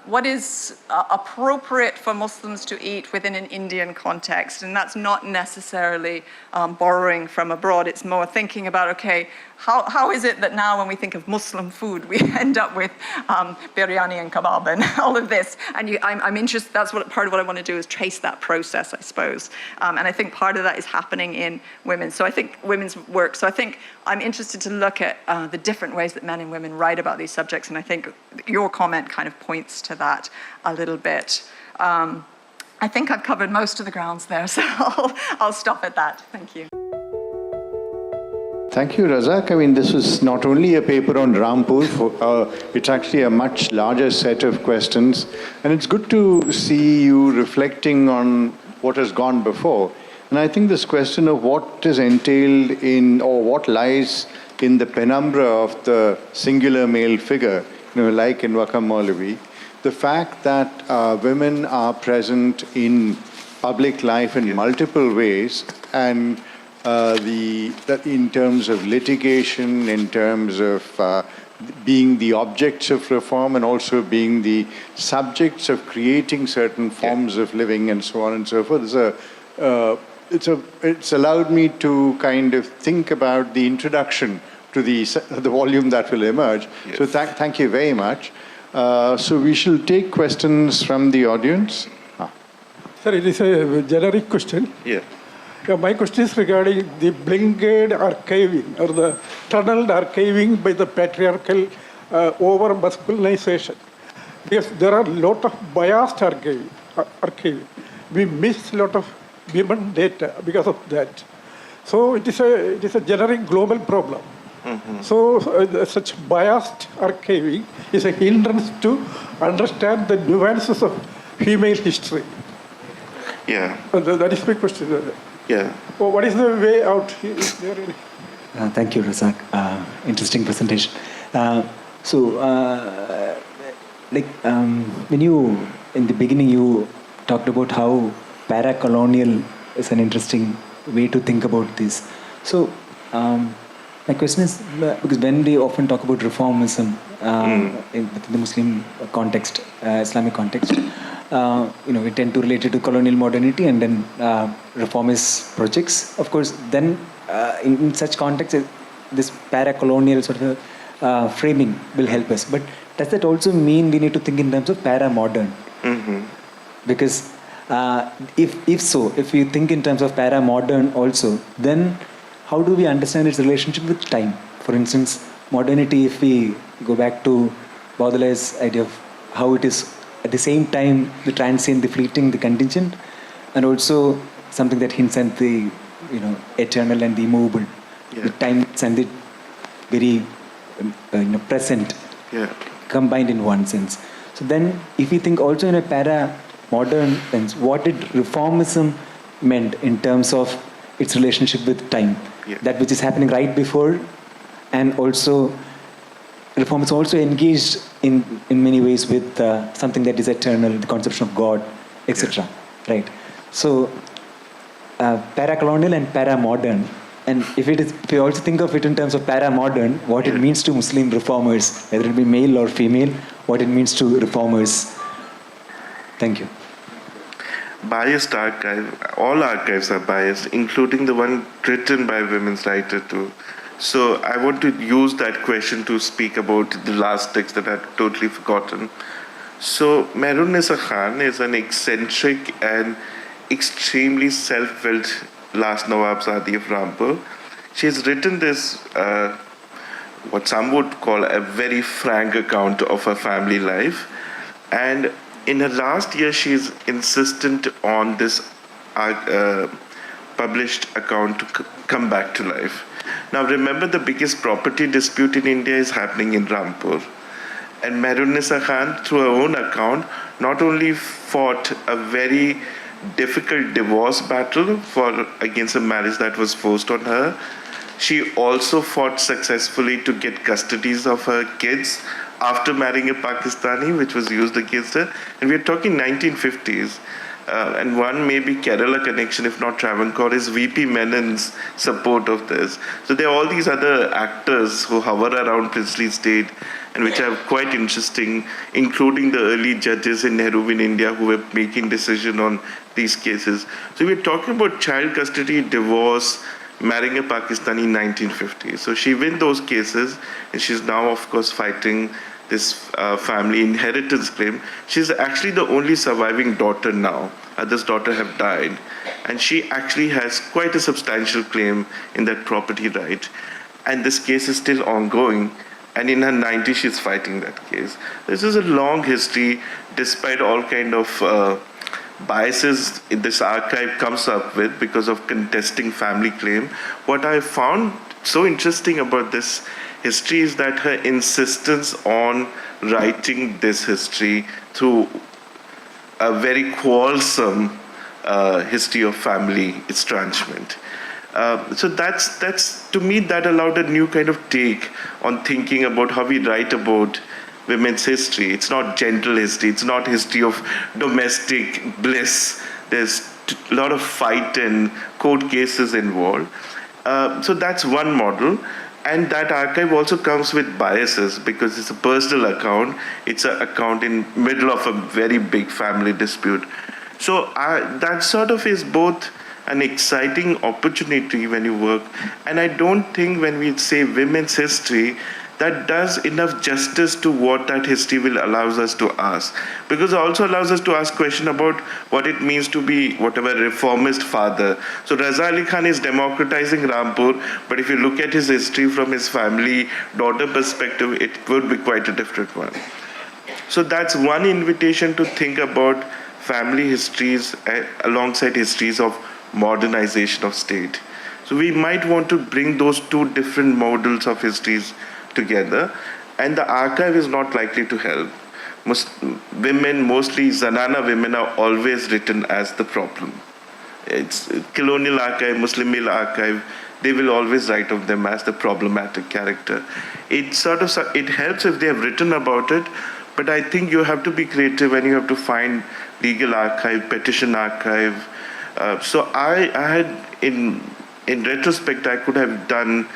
what is appropriate for Muslims to eat within an Indian context. And that's not necessarily borrowing from abroad. It's more thinking about, okay, how is it that now when we think of Muslim food, we end up with biryani and kebab and all of this? And I'm interested, that's part of what I want to do is trace that process, I suppose. And I think part of that is happening in women. So I think women's work. So I think I'm interested to look at the different ways that men and women write about these subjects. And I think your comment kind of points to that a little bit. I think I've covered most of the grounds there, so I'll stop at that. Thank you. Thank you, Razak. I mean, this is not only a paper on Rampur, it's actually a much larger set of questions. And it's good to see you reflecting on what has gone before. And I think this question of what is entailed in, or what lies in the penumbra of the singular male figure, like in Vakkom Moulavi, the fact that women are present in public life in multiple ways, and in terms of litigation, in terms of being the objects of reform, and also being the subjects of creating certain forms of living, and so on and so forth. It's allowed me to kind of think about the introduction to the volume that will emerge. Yes. So thank you very much. So we shall take questions from the audience. Sir, it is a generic question. Yeah. My question is regarding the blinded archiving, or the tunneled archiving by the patriarchal over-masculinization. Because there are a lot of biased archiving. We miss a lot of women data because of that. So it is a generic global problem. Mm-hmm. So such biased archiving is a hindrance to understand the nuances of female history. Yeah. That is my question. Yeah. Well, what is the way out? Thank you, Razak. Interesting presentation. When you, in the beginning, you talked about how para-colonial is an interesting way to think about this. So, my question is, because when we often talk about reformism within the Muslim context, Islamic context, we tend to relate it to colonial modernity and then reformist projects. Of course, then in such context, this para-colonial sort of framing will help us. But does that also mean we need to think in terms of para-modern? Mm-hmm. Because if you think in terms of para-modern also, then how do we understand its relationship with time? For instance, modernity, if we go back to Baudelaire's idea of how it is at the same time the transient, the fleeting, the contingent, and also something that hints at the eternal and the immovable, the times and the very present, combined in one sense. So then, if we think also in a para-modern sense, what did reformism meant in terms of its relationship with time? That which is happening right before, and also reform is also engaged in many ways with something that is eternal, the conception of God, etc. Right? So, para-colonial and para-modern, and if we also think of it in terms of para-modern, what it means to Muslim reformers, whether it be male or female, what it means to reformers. Thank you. Biased archive, all archives are biased, including the one written by a women's writer too. So I want to use that question to speak about the last text that I'd totally forgotten. So Mehrun-Nisa Khan is an eccentric and extremely self-willed last Nawabzadi of Rampur. She has written this, what some would call a very frank account of her family life. And in her last year, she is insistent on this published account to come back to life. Now remember, the biggest property dispute in India is happening in Rampur. And Mehrun-Nisa Khan, through her own account, not only fought a very difficult divorce battle against a marriage that was forced on her, she also fought successfully to get custodies of her kids after marrying a Pakistani, which was used against her. And we're talking 1950s. And one maybe Kerala connection, if not Travancore, is VP Menon's support of this. So there are all these other actors who hover around princely state, and which are quite interesting, including the early judges in Nehruvian India who were making decision on these cases. So we're talking about child custody, divorce, marrying a Pakistani in 1950. So she wins those cases, and she's now, of course, fighting this family inheritance claim. She's actually the only surviving daughter now. Others' daughter have died. And she actually has quite a substantial claim in that property right. And this case is still ongoing. And in her 90s, she's fighting that case. This is a long history, despite all kind of biases this archive comes up with because of contesting family claim. What I found so interesting about this history is that her insistence on writing this history through a very quarrelsome history of family estrangement. So that's to me, that allowed a new kind of take on thinking about how we write about women's history. It's not general history. It's not history of domestic bliss. There's a lot of fight and court cases involved. So that's one model. And that archive also comes with biases because it's a personal account. It's an account in middle of a very big family dispute. So that sort of is both an exciting opportunity when you work. And I don't think when we say women's history, that does enough justice to what that history will allows us to ask. Because it also allows us to ask questions about what it means to be whatever reformist father. So Raza Ali Khan is democratizing Rampur, but if you look at his history from his family daughter perspective, it would be quite a different one. So that's one invitation to think about family histories alongside histories of modernization of state. So we might want to bring those two different models of histories together, and the archive is not likely to help. Women, mostly Zanana women, are always written as the problem. It's colonial archive, Muslim male archive, they will always write of them as the problematic character. It helps if they have written about it, but I think you have to be creative and you have to find legal archive, petition archive. So I had, in retrospect, I could have done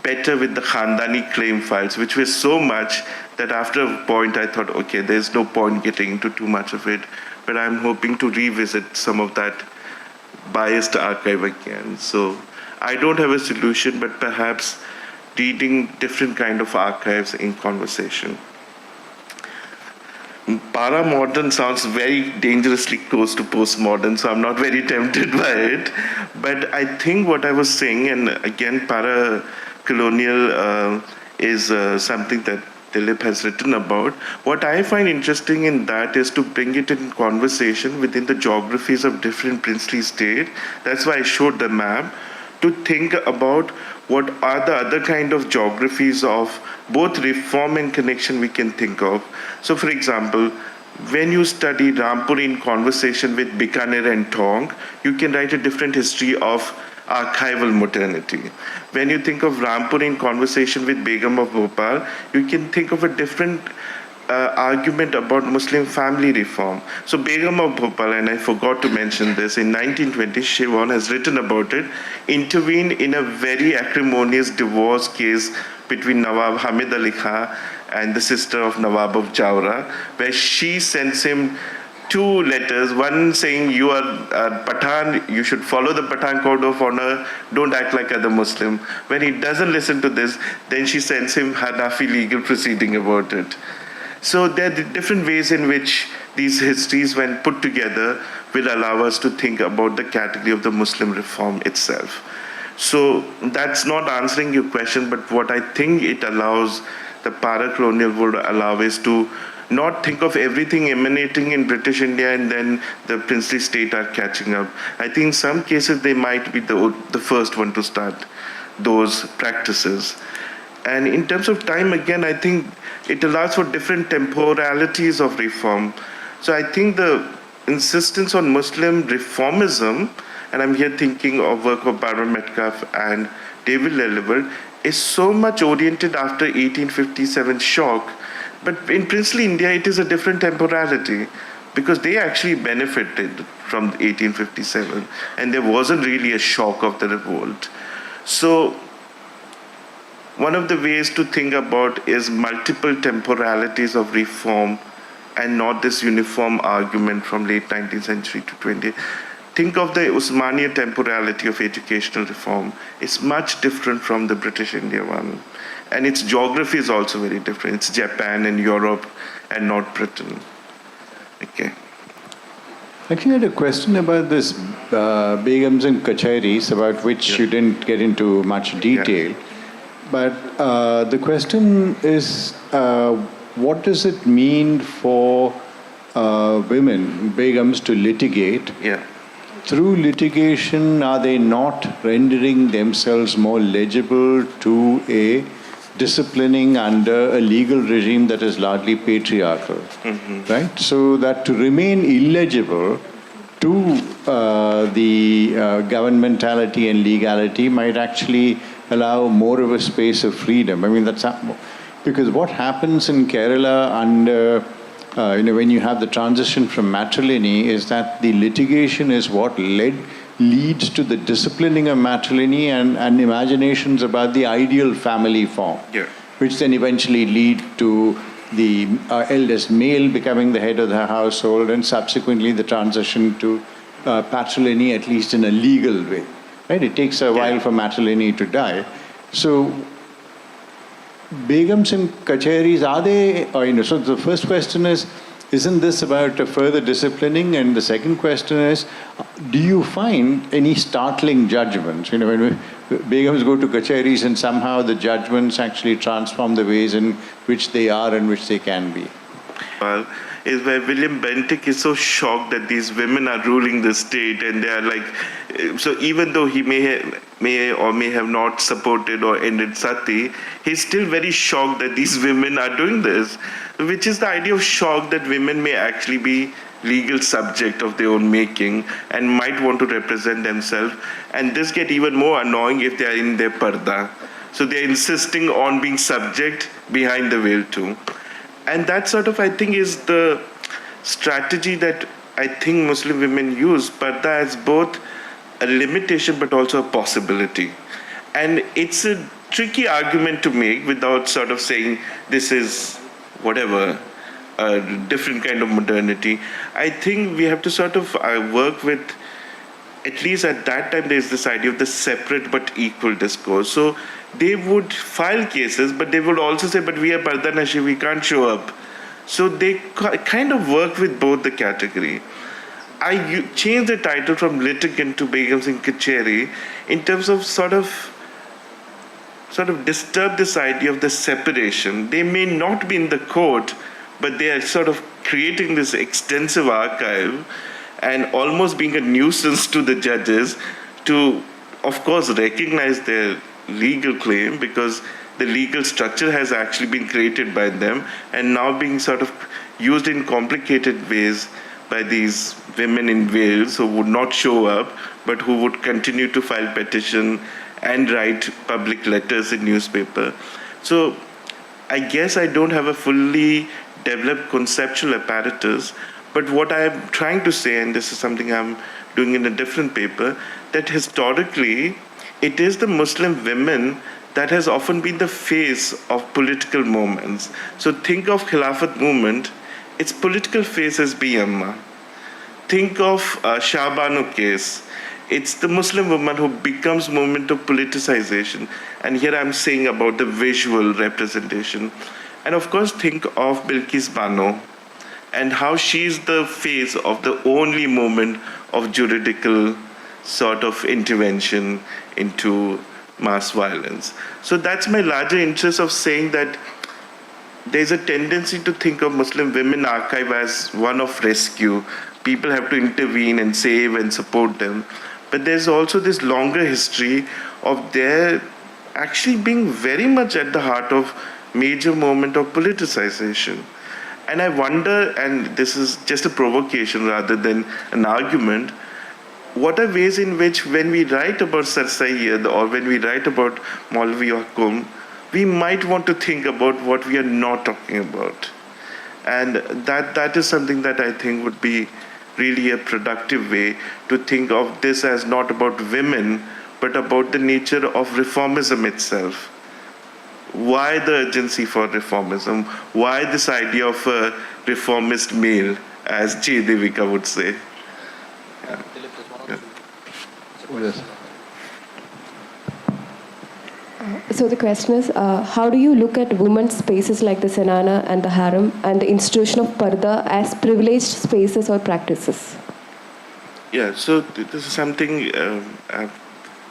better with the Khandani claim files, which were so much that after a point I thought, okay, there's no point getting into too much of it, but I'm hoping to revisit some of that biased archive again. So I don't have a solution, but perhaps reading different kind of archives in conversation. Para-modern sounds very dangerously close to postmodern, so I'm not very tempted by it. But I think what I was saying, and again, para-colonial is something that Dilip has written about. What I find interesting in that is to bring it in conversation within the geographies of different princely states. That's why I showed the map, to think about what are the other kind of geographies of both reform and connection we can think of. So for example, when you study Rampur in conversation with Bikaner and Tong, you can write a different history of archival modernity. When you think of Rampur in conversation with Begum of Bhopal, you can think of a different argument about Muslim family reform. So Begum of Bhopal, and I forgot to mention this, in 1920, Shivon has written about it, intervened in a very acrimonious divorce case between Nawab Hamid Ali Khan and the sister of Nawab of Jawra, where she sends him 2 letters, one saying you are Pathan, you should follow the Pathan code of honor, don't act like other Muslim. When he doesn't listen to this, then she sends him Hanafi legal proceeding about it. So there are different ways in which these histories, when put together, will allow us to think about the category of the Muslim reform itself. So that's not answering your question, but what I think it allows, the para-colonial would allow is to not think of everything emanating in British India and then the princely state are catching up. I think in some cases they might be the first one to start those practices. And in terms of time, again, I think it allows for different temporalities of reform. So I think the insistence on Muslim reformism, and I'm here thinking of work of Barbara Metcalfe and David Lillivert, is so much oriented after 1857 shock. But in princely India, it is a different temporality because they actually benefited from 1857 and there wasn't really a shock of the revolt. So one of the ways to think about is multiple temporalities of reform and not this uniform argument from late 19th century to 20th. Think of the Osmania temporality of educational reform. It's much different from the British India one. And its geography is also very different. It's Japan and Europe and not Britain. Okay. Actually, I had a question about this Begums and Kacharis, about which you didn't get into much detail. Yeah. But the question is, what does it mean for women, Begums, to litigate? Yeah. Through litigation, are they not rendering themselves more legible to a disciplining under a legal regime that is largely patriarchal, right? So that to remain illegible to the governmentality and legality might actually allow more of a space of freedom. I mean, that's because what happens in Kerala under, when you have the transition from matrilineal is that the litigation is what leads to the disciplining of matrilineal and imaginations about the ideal family form, which then eventually lead to the eldest male becoming the head of the household and subsequently the transition to patrilineal, at least in a legal way. Right? It takes a while for matrilineal to die. So, Begums and Kacheris, are they, so the first question is, isn't this about a further disciplining? And the second question is, do you find any startling judgments? When Begums go to Kacheris and somehow the judgments actually transform the ways in which they are and which they can be. Well, is where William Bentinck is so shocked that these women are ruling the state, and they are like, so even though he may or may have not supported or ended sati, he's still very shocked that these women are doing this, which is the idea of shock that women may actually be legal subject of their own making and might want to represent themselves. And this gets even more annoying if they are in their parda. So they're insisting on being subject behind the veil too. And that sort of, I think, is the strategy that I think Muslim women use. Parda as both a limitation but also a possibility. And it's a tricky argument to make without sort of saying this is whatever, a different kind of modernity. I think we have to sort of work with, at least at that time, there's this idea of the separate but equal discourse. So they would file cases, but they would also say, but we are Parda Nashi, we can't show up. So they kind of work with both the category. I changed the title from litigant to Begums in Kacheri in terms of sort of disturb this idea of the separation. They may not be in the court, but they are sort of creating this extensive archive and almost being a nuisance to the judges to, of course, recognize their legal claim because the legal structure has actually been created by them and now being sort of used in complicated ways by these women in Wales who would not show up but who would continue to file petition and write public letters in newspaper. So I guess I don't have a fully developed conceptual apparatus, but what I'm trying to say, and this is something I'm doing in a different paper, that historically it is the Muslim women that has often been the face of political moments. So think of Khilafat movement, its political face is Biyamma. Think of Shah Banu case, it's the Muslim woman who becomes moment of politicization. And here I'm saying about the visual representation. And of course, think of Bilqis Bano and how she's the face of the only moment of juridical sort of intervention into mass violence. So that's my larger interest of saying that there's a tendency to think of Muslim women archive as one of rescue. People have to intervene and save and support them. But there's also this longer history of their actually being very much at the heart of major moment of politicization. And I wonder, and this is just a provocation rather than an argument, what are ways in which when we write about Sir Sayyid or when we write about Maulvi Vakkom, we might want to think about what we are not talking about. And that is something that I think would be really a productive way to think of this as not about women, but about the nature of reformism itself. Why the urgency for reformism? Why this idea of a reformist male, as J. Devika would say? Yeah. Yeah. So the question is, how do you look at women's spaces like the Senana and the Harem and the institution of Parda as privileged spaces or practices? Yeah, so this is something I've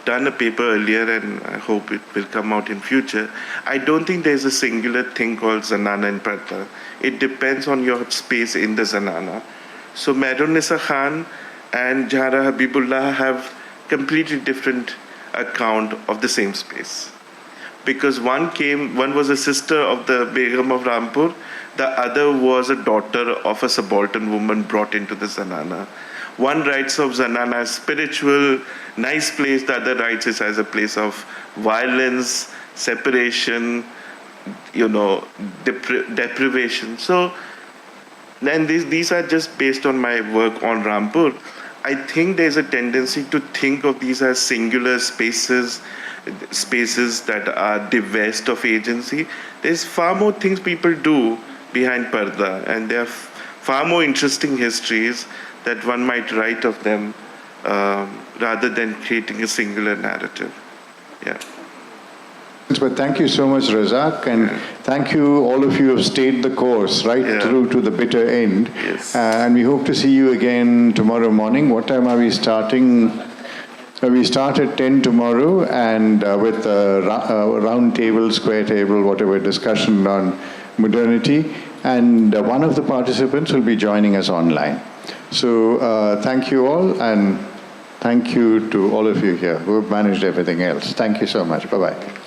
done a paper earlier and I hope it will come out in future. I don't think there's a singular thing called Zanana and Parda. It depends on your space in the Zanana. So Mehrun-Nisa Khan and Jahara Habibullah have completely different account of the same space. Because one was a sister of the Begum of Rampur, the other was a daughter of a subaltern woman brought into the Zanana. one writes of Zanana as spiritual, nice place, the other writes it as a place of violence, separation, deprivation. So, then these are just based on my work on Rampur. I think there's a tendency to think of these as singular spaces that are divest of agency. There's far more things people do behind Parda, and there are far more interesting histories that one might write of them rather than creating a singular narrative. Yeah. But thank you so much, Razak, and thank you, all of you have stayed the course right through to the bitter end. Yes. And we hope to see you again tomorrow morning. What time are we starting? We start at 10 tomorrow, and with a round table, square table, whatever discussion on modernity. And one of the participants will be joining us online. So thank you all, and thank you to all of you here who have managed everything else. Thank you so much. Bye-bye.